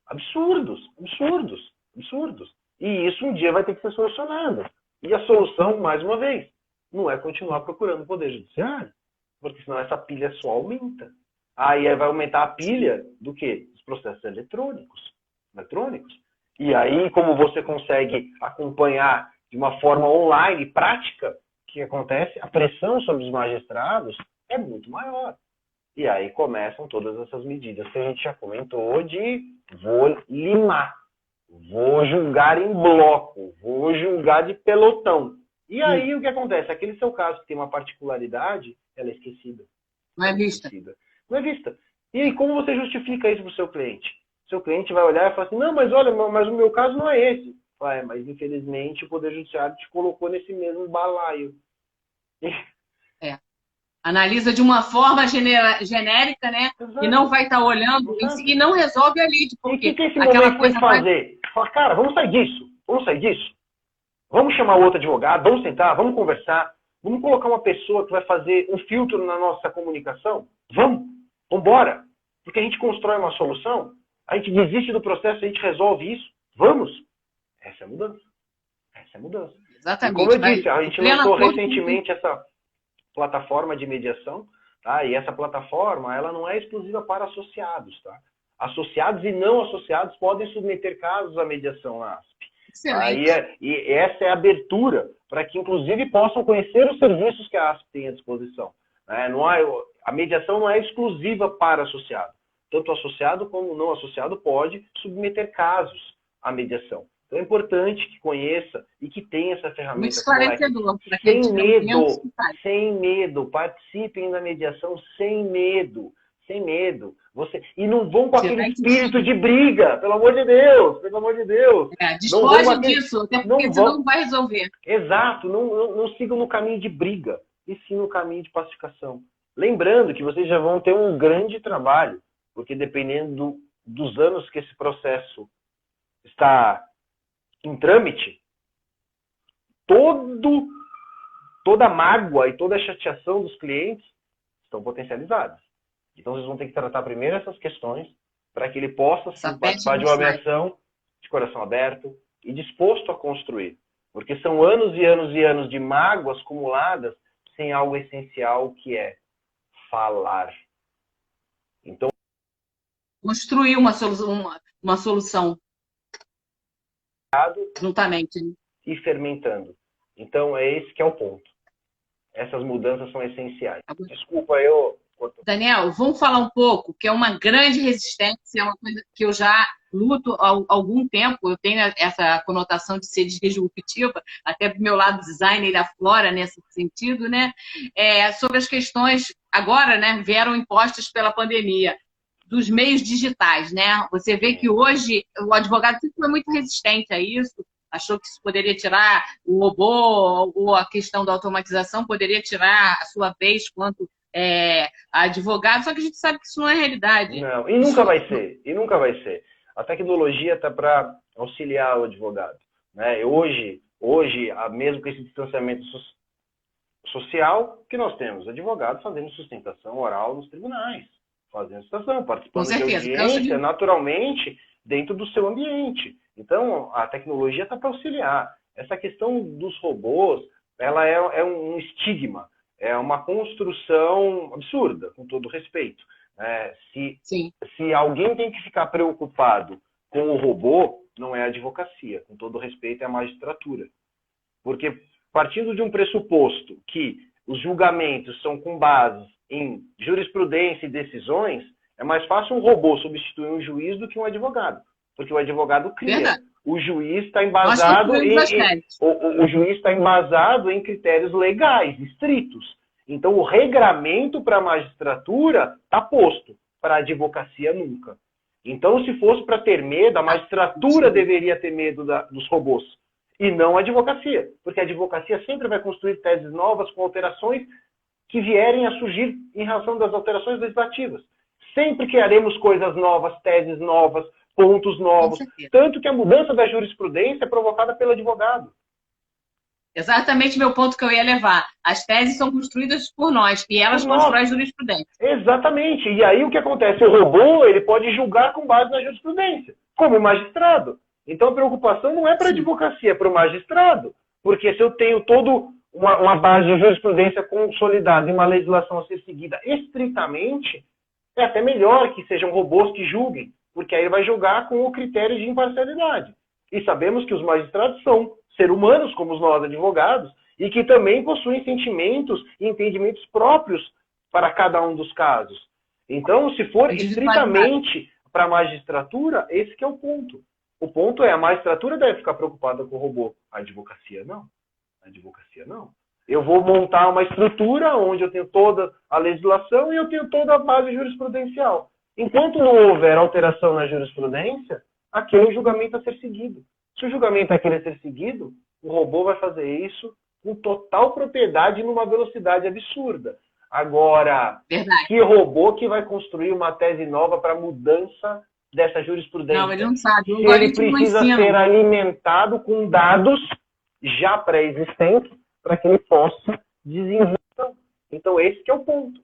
absurdos. E isso um dia vai ter que ser solucionado. E a solução, mais uma vez, não é continuar procurando o Poder Judiciário, porque senão essa pilha só aumenta. Aí vai aumentar a pilha do quê? Dos processos eletrônicos. E aí, como você consegue acompanhar de uma forma online, prática, o que acontece? A pressão sobre os magistrados é muito maior. E aí começam todas essas medidas que a gente já comentou de vou limar, vou julgar em bloco, vou julgar de pelotão. E aí o que acontece? Aquele seu caso que tem uma particularidade, ela é esquecida. Não é vista. Não é vista. E aí como você justifica isso para o seu cliente? O seu cliente vai olhar e falar assim, não, mas olha, mas o meu caso não é esse. Vai, mas infelizmente o Poder Judiciário te colocou nesse mesmo balaio. Analisa de uma forma genérica, né? Exato. E não vai estar olhando e não resolve ali. Porque que esse momento tem que fazer? Fala, cara, vamos sair disso. Vamos chamar outro advogado, vamos sentar, vamos conversar. Vamos colocar uma pessoa que vai fazer um filtro na nossa comunicação? Vamos embora. Porque a gente constrói uma solução, a gente desiste do processo, a gente resolve isso. Vamos. Essa é a mudança. Exatamente. E como eu disse, a gente lançou recentemente essa plataforma de mediação, tá? E essa plataforma, ela não é exclusiva para associados, tá? Associados e não associados podem submeter casos à mediação na ASP. Excelente. E essa é a abertura para que, inclusive, possam conhecer os serviços que a ASP tem à disposição. A mediação não é exclusiva para associado. Tanto associado como não associado pode submeter casos à mediação. Então é importante que conheça e que tenha essa ferramenta. Muito esclarecedor. Sem medo. Participem da mediação sem medo. E não vão com aquele espírito de briga, pelo amor de Deus. Desfoge disso, até porque você não vai resolver. Exato, não sigam no caminho de briga, e sim no caminho de pacificação. Lembrando que vocês já vão ter um grande trabalho, porque dependendo dos anos que esse processo está em trâmite, toda a mágoa e toda a chateação dos clientes estão potencializadas. Então, vocês vão ter que tratar primeiro essas questões para que ele possa participar de uma mediação de coração aberto e disposto a construir. Porque são anos e anos e anos de mágoas acumuladas sem algo essencial que é falar. Então, construir uma solução juntamente. E fermentando. Então, é esse que é o ponto. Essas mudanças são essenciais. Desculpa, Daniel, vamos falar um pouco, que é uma grande resistência, é uma coisa que eu já luto há algum tempo. Eu tenho essa conotação de ser disruptiva, até do meu lado designer aflora nesse sentido, né? Sobre as questões, agora, né, vieram impostas pela pandemia, dos meios digitais, né? Você vê que hoje o advogado sempre foi muito resistente a isso, achou que isso poderia tirar o robô, ou a questão da automatização poderia tirar a sua vez quanto advogado, só que a gente sabe que isso não é realidade. Não, e nunca vai ser. A tecnologia está para auxiliar o advogado. Né? Hoje, mesmo com esse distanciamento social, que nós temos advogados fazendo sustentação oral nos tribunais, fazendo sustentação, participando de audiência, naturalmente, dentro do seu ambiente. Então, a tecnologia está para auxiliar. Essa questão dos robôs, ela é um estigma. É uma construção absurda, com todo respeito. Se alguém tem que ficar preocupado com o robô, não é a advocacia, com todo respeito, é a magistratura. Porque, partindo de um pressuposto que os julgamentos são com base em jurisprudência e decisões, é mais fácil um robô substituir um juiz do que um advogado. Porque o advogado cria. Verdade. O juiz está embasado em critérios legais, estritos. Então, o regramento para a magistratura está posto, para a advocacia nunca. Então, se fosse para ter medo, a magistratura deveria ter medo dos robôs, e não a advocacia. Porque a advocacia sempre vai construir teses novas com alterações que vierem a surgir em razão das alterações legislativas. Sempre criaremos coisas novas, teses novas, pontos novos. Tanto que a mudança da jurisprudência é provocada pelo advogado. Exatamente meu ponto que eu ia levar. As teses são construídas por nós e elas constroem a jurisprudência. Exatamente. E aí o que acontece? O robô ele pode julgar com base na jurisprudência, como magistrado. Então a preocupação não é para a advocacia, é para o magistrado. Porque se eu tenho todo uma base de jurisprudência consolidada e uma legislação a ser seguida estritamente, é até melhor que sejam robôs que julguem, porque aí ele vai julgar com o critério de imparcialidade. E sabemos que os magistrados são seres humanos, como nós advogados, e que também possuem sentimentos e entendimentos próprios para cada um dos casos. Então, se for estritamente para a magistratura, esse que é o ponto. O ponto é, a magistratura deve ficar preocupada com o robô. A advocacia não. A advocacia não. Eu vou montar uma estrutura onde eu tenho toda a legislação e eu tenho toda a base jurisprudencial. Enquanto não houver alteração na jurisprudência, aquele é o julgamento a ser seguido. Se o julgamento é querer ser seguido, o robô vai fazer isso com total propriedade e numa velocidade absurda. Agora, que robô que vai construir uma tese nova para mudança dessa jurisprudência? Não, ele não sabe. Se ele precisa ser alimentado com dados já pré-existentes para que ele possa desenvolver. Então, esse que é o ponto.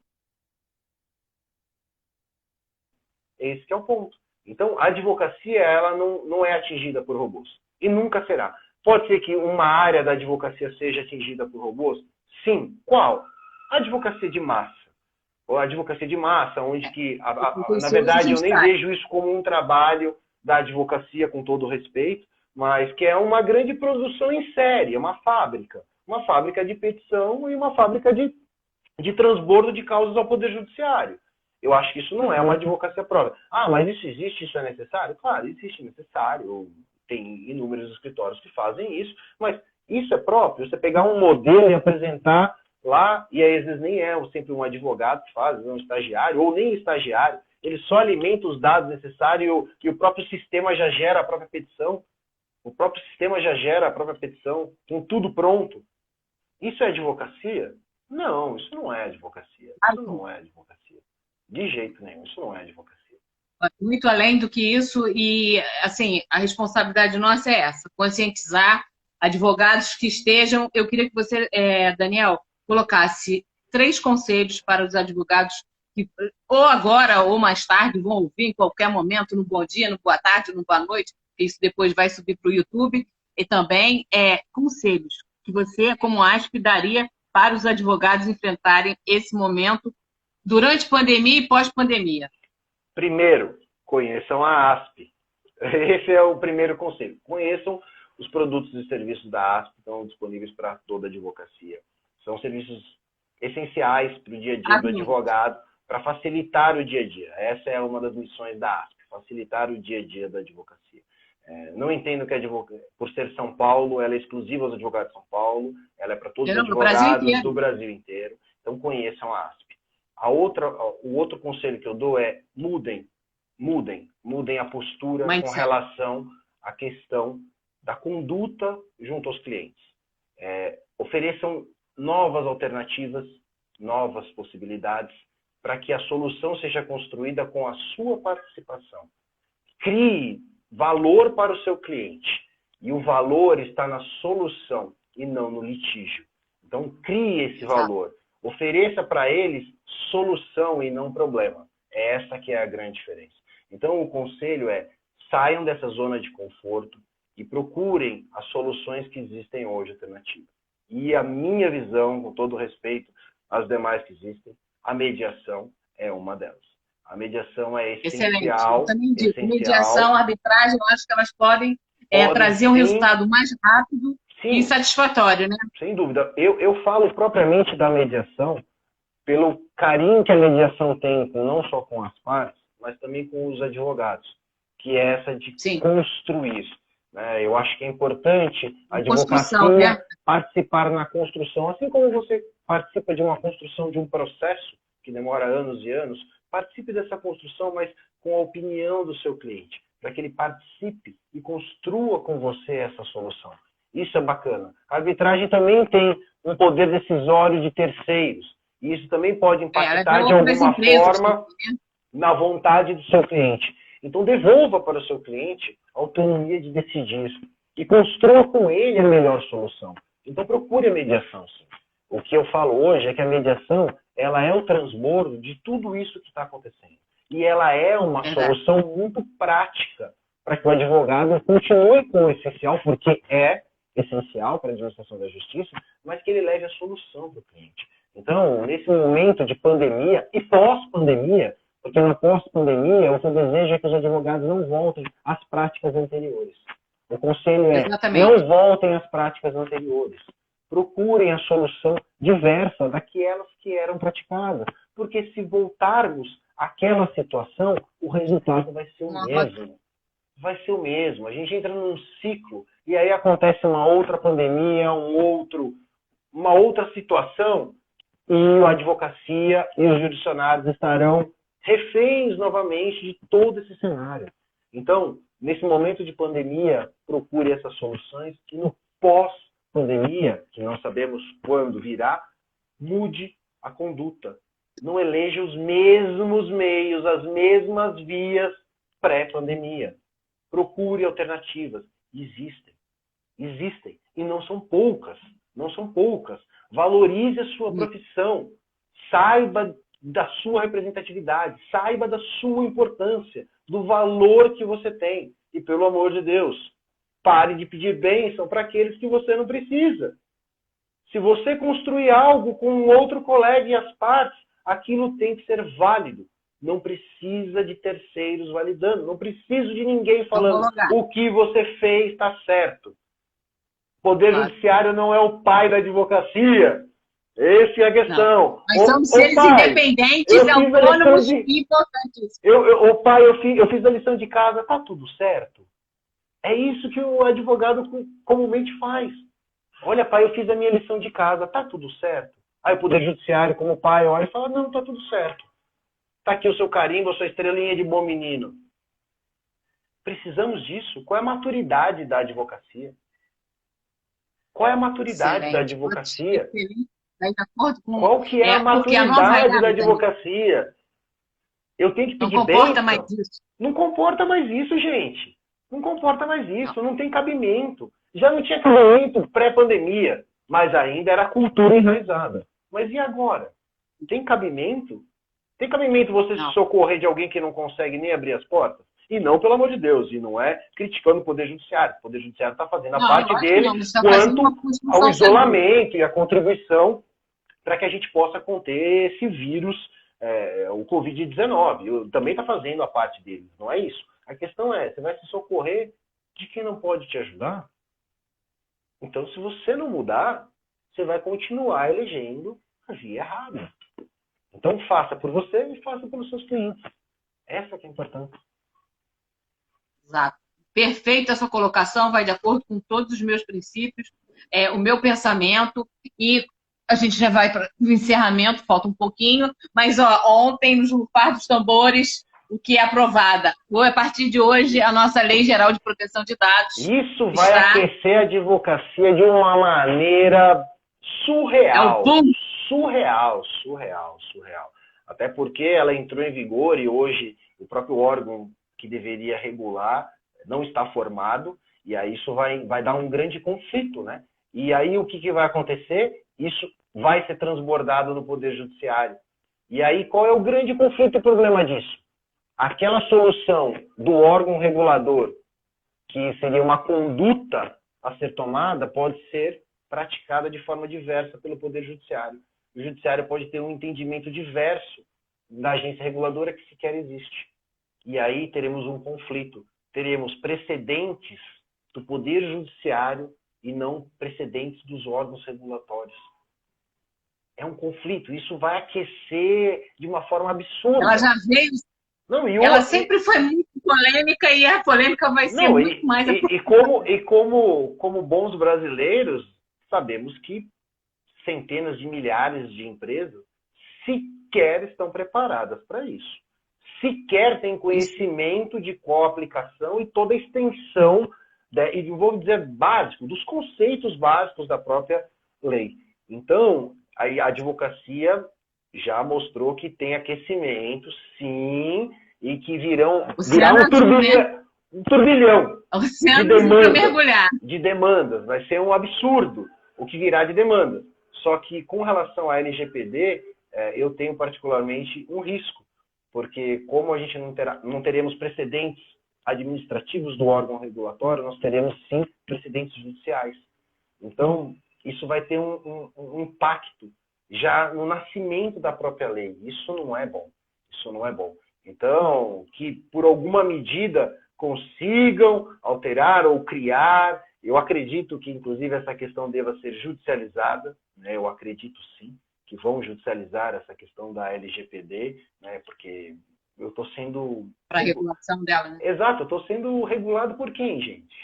Esse que é o ponto. Então, a advocacia ela não é atingida por robôs. E nunca será. Pode ser que uma área da advocacia seja atingida por robôs? Sim. Qual? A advocacia de massa. Ou a advocacia de massa, onde que, na verdade, eu nem vejo isso como um trabalho da advocacia, com todo o respeito, mas que é uma grande produção em série, é uma fábrica. Uma fábrica de petição e uma fábrica de transbordo de causas ao Poder Judiciário. Eu acho que isso não é uma advocacia própria. Ah, mas isso existe, isso é necessário? Claro, existe necessário. Tem inúmeros escritórios que fazem isso, mas isso é próprio. Você pegar um modelo e apresentar lá, e aí às vezes nem é sempre um advogado que faz, é um estagiário, ou nem estagiário, ele só alimenta os dados necessários e o próprio sistema já gera a própria petição. O próprio sistema já gera a própria petição, com tudo pronto. Isso é advocacia? Não, isso não é advocacia. Isso não é advocacia. De jeito nenhum, isso não é advocacia. Muito além do que isso, e assim, a responsabilidade nossa é essa, conscientizar advogados que estejam. Eu queria que você, Daniel, colocasse 3 conselhos para os advogados que ou agora ou mais tarde vão ouvir em qualquer momento, no bom dia, no boa tarde, no boa noite, que isso depois vai subir para o YouTube, e também conselhos que você, como ASP, daria para os advogados enfrentarem esse momento durante pandemia e pós-pandemia. Primeiro, conheçam a ASP. Esse é o primeiro conselho. Conheçam os produtos e serviços da ASP, que estão disponíveis para toda a advocacia. São serviços essenciais para o dia a dia do advogado, para facilitar o dia a dia. Essa é uma das missões da ASP, facilitar o dia a dia da advocacia. Não entendo que por ser São Paulo, ela é exclusiva aos advogados de São Paulo, ela é para todos os advogados do Brasil inteiro. Então, conheçam a ASP. O outro conselho que eu dou é mudem a postura com relação à questão da conduta junto aos clientes. Ofereçam novas alternativas, novas possibilidades, para que a solução seja construída com a sua participação. Crie valor para o seu cliente. E o valor está na solução e não no litígio. Então, crie esse valor. Ofereça para eles solução e não problema. É essa que é a grande diferença. Então, o conselho é: saiam dessa zona de conforto e procurem as soluções que existem hoje alternativas. E a minha visão, com todo respeito às demais que existem, a mediação é uma delas. A mediação é essencial. Excelente. Eu também digo, mediação, arbitragem, eu acho que elas podem trazer um resultado mais rápido e satisfatório, né? Sem dúvida. Eu falo propriamente da mediação pelo carinho que a mediação tem não só com as partes, mas também com os advogados, que é essa de construir. Né? Eu acho que é importante a advocacia participar na construção, assim como você participa de uma construção de um processo que demora anos e anos, participe dessa construção, mas com a opinião do seu cliente, para que ele participe e construa com você essa solução. Isso é bacana. A arbitragem também tem um poder decisório de terceiros. E isso também pode impactar de alguma forma na vontade do seu cliente. Então, devolva para o seu cliente a autonomia de decidir e construa com ele a melhor solução. Então, procure a mediação, sim. O que eu falo hoje é que a mediação, ela é o transbordo de tudo isso que está acontecendo. E ela é uma solução muito prática para que o advogado continue com o essencial, porque é essencial para a administração da justiça, mas que ele leve a solução para o cliente. Então, nesse momento de pandemia e pós-pandemia, porque na pós-pandemia, o que eu desejo é que os advogados não voltem às práticas anteriores. O conselho é, não voltem às práticas anteriores. Procurem a solução diversa daquelas que eram praticadas. Porque se voltarmos àquela situação, o resultado vai ser o mesmo. Vai ser o mesmo. A gente entra num ciclo e aí acontece uma outra pandemia, uma outra situação e a advocacia e os judiciários estarão reféns novamente de todo esse cenário. Então, nesse momento de pandemia, procure essas soluções e no pós-pandemia, que não sabemos quando virá, mude a conduta. Não eleja os mesmos meios, as mesmas vias pré-pandemia. Procure alternativas. Existem. E não são poucas. Valorize a sua profissão. Saiba da sua representatividade. Saiba da sua importância, do valor que você tem. E, pelo amor de Deus, pare de pedir bênção para aqueles que você não precisa. Se você construir algo com um outro colega e as partes, aquilo tem que ser válido. Não precisa de terceiros validando. Não preciso de ninguém falando o que você fez está certo. O Poder Judiciário não é o pai da advocacia. Essa é a questão. Nós somos seres independentes, autônomos e importantes. Pai, eu fiz a lição de casa. Tá tudo certo? É isso que o advogado comumente faz. Olha, pai, eu fiz a minha lição de casa. Tá tudo certo? Aí o Poder Judiciário, como pai, olha e fala, não, tá tudo certo. Tá aqui o seu carimbo, a sua estrelinha de bom menino. Precisamos disso. Qual é a maturidade da advocacia? Qual é a maturidade da advocacia? Qual que é a maturidade da advocacia? Eu tenho que pedir bênção? Não comporta mais isso. Não comporta mais isso, gente. Não comporta mais isso. Não tem cabimento. Já não tinha cabimento pré-pandemia, mas ainda era cultura enraizada. Mas e agora? Tem cabimento? Tem cabimento você se socorrer de alguém que não consegue nem abrir as portas? E não, pelo amor de Deus, e não é criticando o Poder Judiciário. O Poder Judiciário está fazendo a parte dele quanto ao isolamento e a contribuição para que a gente possa conter esse vírus, o Covid-19. Também está fazendo a parte dele, não é isso. A questão é, você vai se socorrer de quem não pode te ajudar? Então, se você não mudar, você vai continuar elegendo a via errada. Então, faça por você e faça pelos seus clientes. Essa que é importante. Exato. Perfeita a sua colocação, vai de acordo com todos os meus princípios, o meu pensamento, e a gente já vai para o encerramento, falta um pouquinho, mas ontem, no Rufar dos Tambores, o que é aprovada. A partir de hoje, a nossa Lei Geral de Proteção de Dados. Isso vai aquecer a advocacia de uma maneira surreal. Surreal. Até porque ela entrou em vigor e hoje o próprio órgão que deveria regular não está formado, e aí isso vai dar um grande conflito, né? E aí o que vai acontecer? Isso vai ser transbordado no Poder Judiciário. E aí qual é o grande conflito e problema disso? Aquela solução do órgão regulador, que seria uma conduta a ser tomada, pode ser praticada de forma diversa pelo Poder Judiciário. O Judiciário pode ter um entendimento diverso da agência reguladora que sequer existe. E aí teremos um conflito. Teremos precedentes do Poder Judiciário e não precedentes dos órgãos regulatórios. É um conflito. Isso vai aquecer de uma forma absurda. Ela já veio... Ela sempre foi muito polêmica e a polêmica vai ser muito mais... Como bons brasileiros, sabemos que centenas de milhares de empresas sequer estão preparadas para isso. Sequer têm conhecimento de qual a aplicação e toda a extensão, e vou dizer básico, dos conceitos básicos da própria lei. Então, a advocacia já mostrou que tem aquecimento, sim, e que virá Oceano azul, né? um turbilhão Oceano azul para mergulhar. de demandas. Vai ser um absurdo o que virá de demandas. Só que com relação à LGPD, eu tenho particularmente um risco, porque como a gente não teremos precedentes administrativos do órgão regulatório, nós teremos sim precedentes judiciais. Então, isso vai ter um impacto já no nascimento da própria lei. Isso não é bom. Isso não é bom. Então, que por alguma medida consigam alterar ou criar, eu acredito que, inclusive, essa questão deva ser judicializada, né? Eu acredito sim que vão judicializar essa questão da LGPD, né? Porque eu estou sendo... Para a regulação dela, né? Exato, eu estou sendo regulado por quem, gente?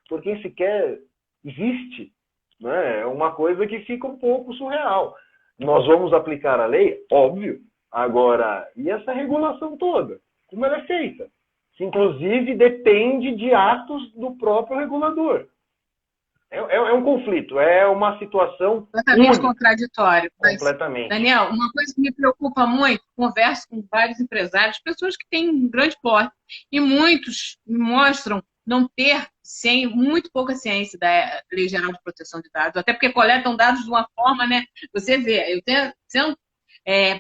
Por quem sequer existe, né? É uma coisa que fica um pouco surreal. Nós vamos aplicar a lei? Óbvio. Agora, e essa regulação toda? Como ela é feita? Se, inclusive, depende de atos do próprio regulador. É um conflito, é uma situação completamente contraditório. Completamente. Daniel, uma coisa que me preocupa muito, converso com vários empresários, pessoas que têm um grande porte, e muitos me mostram não ter muito pouca ciência da Lei Geral de Proteção de Dados, até porque coletam dados de uma forma, né? Você vê, eu sendo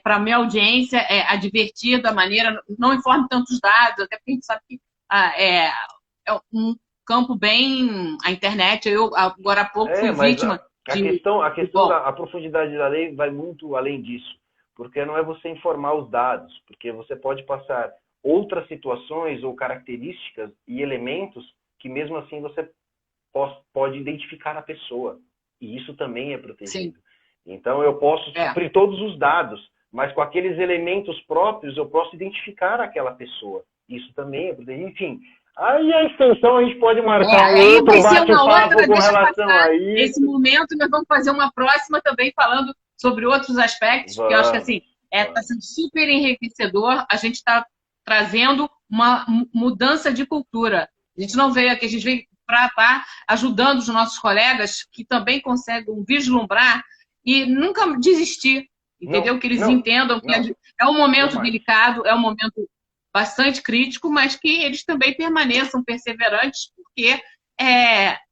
para a minha audiência advertir da maneira, não informe tantos dados, até porque a gente sabe que é um campo bem... A internet, eu agora há pouco fui vítima a questão da profundidade da lei vai muito além disso, porque não é você informar os dados, porque você pode passar outras situações ou características e elementos que mesmo assim você pode identificar a pessoa, e isso também é protegido. Sim. Então eu posso suprir todos os dados, mas com aqueles elementos próprios eu posso identificar aquela pessoa, isso também é protegido. Enfim, aí a extensão a gente pode marcar outro bate-papo com relação a isso. Nesse momento nós vamos fazer uma próxima também falando sobre outros aspectos, porque eu acho que assim, está sendo super enriquecedor, a gente está trazendo uma mudança de cultura. A gente não veio aqui, a gente veio para estar ajudando os nossos colegas que também conseguem vislumbrar e nunca desistir, entendeu? Que eles entendam que é um momento delicado, é um momento bastante crítico, mas que eles também permaneçam perseverantes, porque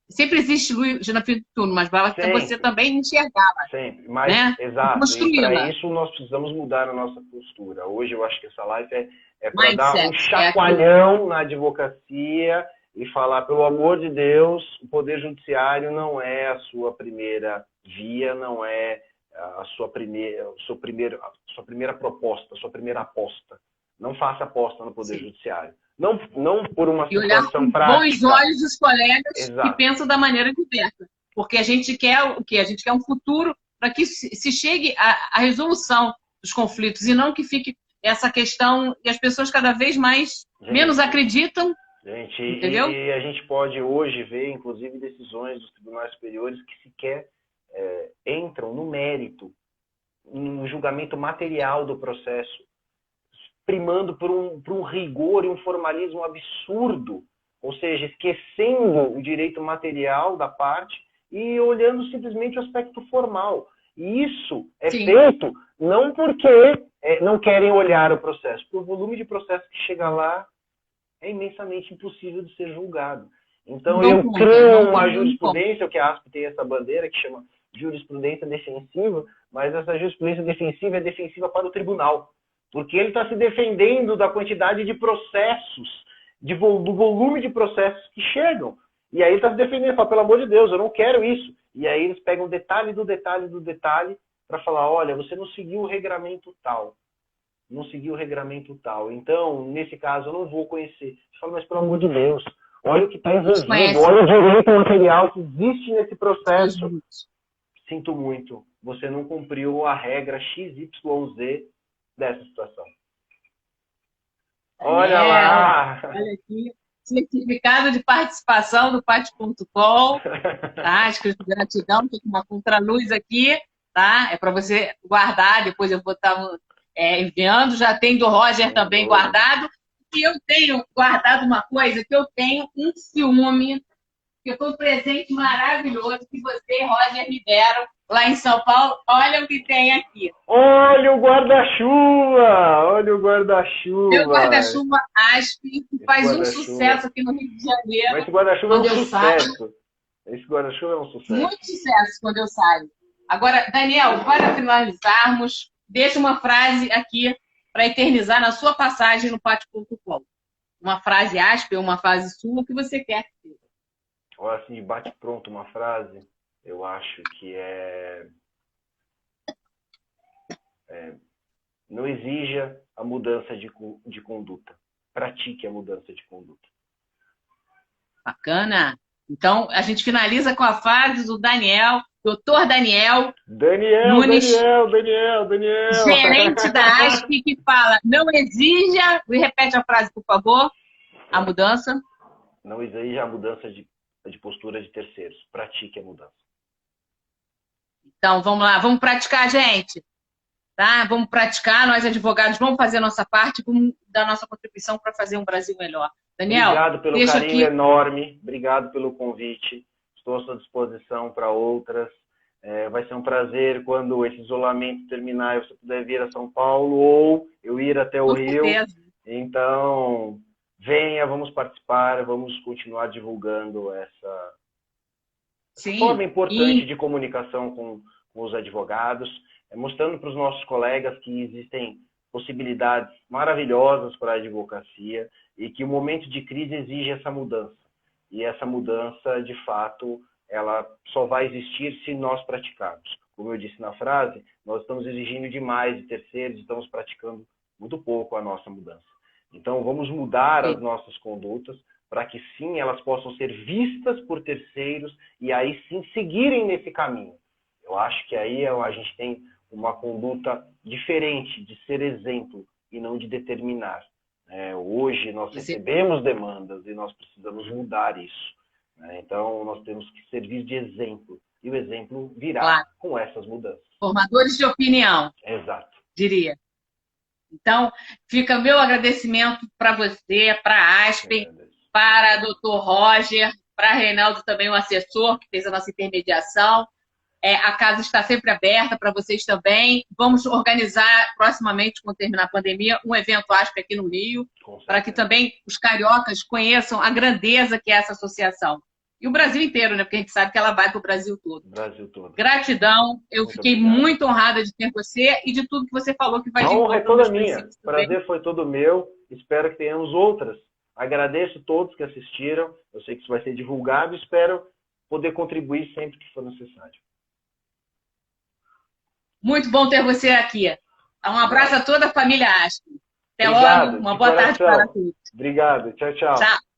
sempre existe luz na fim do túnel, mas basta você também enxergá-la. Sempre, mas, né? Exato, e para isso nós precisamos mudar a nossa postura. Hoje eu acho que essa live é para dar um chacoalhão na advocacia e falar, pelo amor de Deus, o Poder Judiciário não é a sua primeira via, não é a sua primeira proposta, a sua primeira aposta. Não faça aposta no Poder Judiciário. Não por uma situação prática. Bons olhos os colegas que pensam da maneira diversa. Porque a gente quer o quê? A gente quer um futuro para que se chegue à resolução dos conflitos e não que fique essa questão e as pessoas cada vez mais menos acreditam. Gente, entendeu? E a gente pode hoje ver, inclusive, decisões dos tribunais superiores que sequer entram no mérito, no julgamento material do processo, primando por um rigor e um formalismo absurdo, ou seja, esquecendo o direito material da parte e olhando simplesmente o aspecto formal. E isso é feito não porque não querem olhar o processo, porque o volume de processo que chega lá é imensamente impossível de ser julgado. Então, eu creio uma jurisprudência, que a ASP tem essa bandeira que chama jurisprudência defensiva, mas essa jurisprudência defensiva é defensiva para o tribunal, porque ele está se defendendo da quantidade de processos, do volume de processos que chegam. E aí ele está se defendendo, fala, pelo amor de Deus, eu não quero isso. E aí eles pegam detalhe do detalhe do detalhe para falar, olha, você não seguiu o regramento tal. Não seguiu o regramento tal. Então, nesse caso, eu não vou conhecer. Você fala, mas pelo amor de Deus, olha o que está envolvido, olha o direito material que existe nesse processo. Sinto muito, você não cumpriu a regra XYZ dessa situação. Olha lá! Olha aqui, certificado de participação do Pati.com, tá? Escrito gratidão, tem uma contraluz aqui, tá? É para você guardar, depois eu vou estar enviando. Já tem do Roger também guardado. E eu tenho guardado uma coisa, que eu tenho um filme, que foi um presente maravilhoso que você e Roger me deram lá em São Paulo. Olha o que tem aqui. Olha o guarda-chuva! Olha o Meu guarda-chuva! guarda-chuva Aspe, que Esse faz um guarda-chuva. sucesso aqui no Rio de Mas Janeiro, esse guarda-chuva é um quando eu saio. sucesso. Esse guarda-chuva é um sucesso. Muito sucesso quando eu saio. Agora, Daniel, para finalizarmos, deixa uma frase aqui para eternizar na sua passagem no Pátio.com. Uma frase Aspe, uma frase sua, o que você quer. Olha, assim, de bate-pronto uma frase, eu acho que não exija a mudança de conduta. Pratique a mudança de conduta. Bacana. Então, a gente finaliza com a frase do Daniel, doutor Daniel Nunes, Daniel! gerente da Aspe, que fala, não exija, e repete a frase, por favor, a mudança. Não exija a mudança de postura de terceiros. Pratique a mudança. Então, vamos lá, vamos praticar, gente. Tá? Vamos praticar, nós advogados vamos fazer a nossa parte, vamos dar a nossa contribuição para fazer um Brasil melhor. Daniel, obrigado pelo deixa carinho aqui. enorme, obrigado pelo convite. Estou à sua disposição para outras. Vai ser um prazer quando esse isolamento terminar e você puder vir a São Paulo ou eu ir até o Com Rio. certeza. Então, venha, vamos participar, vamos continuar divulgando essa forma importante de comunicação com os advogados, mostrando para os nossos colegas que existem possibilidades maravilhosas para a advocacia e que o momento de crise exige essa mudança. E essa mudança, de fato, ela só vai existir se nós praticarmos. Como eu disse na frase, nós estamos exigindo demais de terceiros, estamos praticando muito pouco a nossa mudança. Então, vamos mudar as nossas condutas para que, sim, elas possam ser vistas por terceiros e aí, sim, seguirem nesse caminho. Eu acho que aí a gente tem uma conduta diferente de ser exemplo e não de determinar. Hoje, nós recebemos demandas e nós precisamos mudar isso. Então, nós temos que servir de exemplo. E o exemplo virá com essas mudanças. Formadores de opinião. Exato. Diria. Então, fica meu agradecimento para você, para a Aspen, para o Dr. Roger, para Reinaldo também, o assessor que fez a nossa intermediação. A casa está sempre aberta para vocês também. Vamos organizar proximamente, quando terminar a pandemia, um evento Aspen aqui no Rio, para que também os cariocas conheçam a grandeza que é essa associação. E o Brasil inteiro, né? Porque a gente sabe que ela vai para o Brasil todo. Brasil todo. Gratidão. Eu fiquei muito honrada de ter você e de tudo que você falou que vai de encontro. A honra é toda minha. O prazer foi todo meu. Espero que tenhamos outras. Agradeço a todos que assistiram. Eu sei que isso vai ser divulgado. Espero poder contribuir sempre que for necessário. Muito bom ter você aqui. Um abraço a toda a família Aspen. Até Obrigado, logo. Uma boa tarde para todos. Obrigado. Tchau, tchau. Tchau.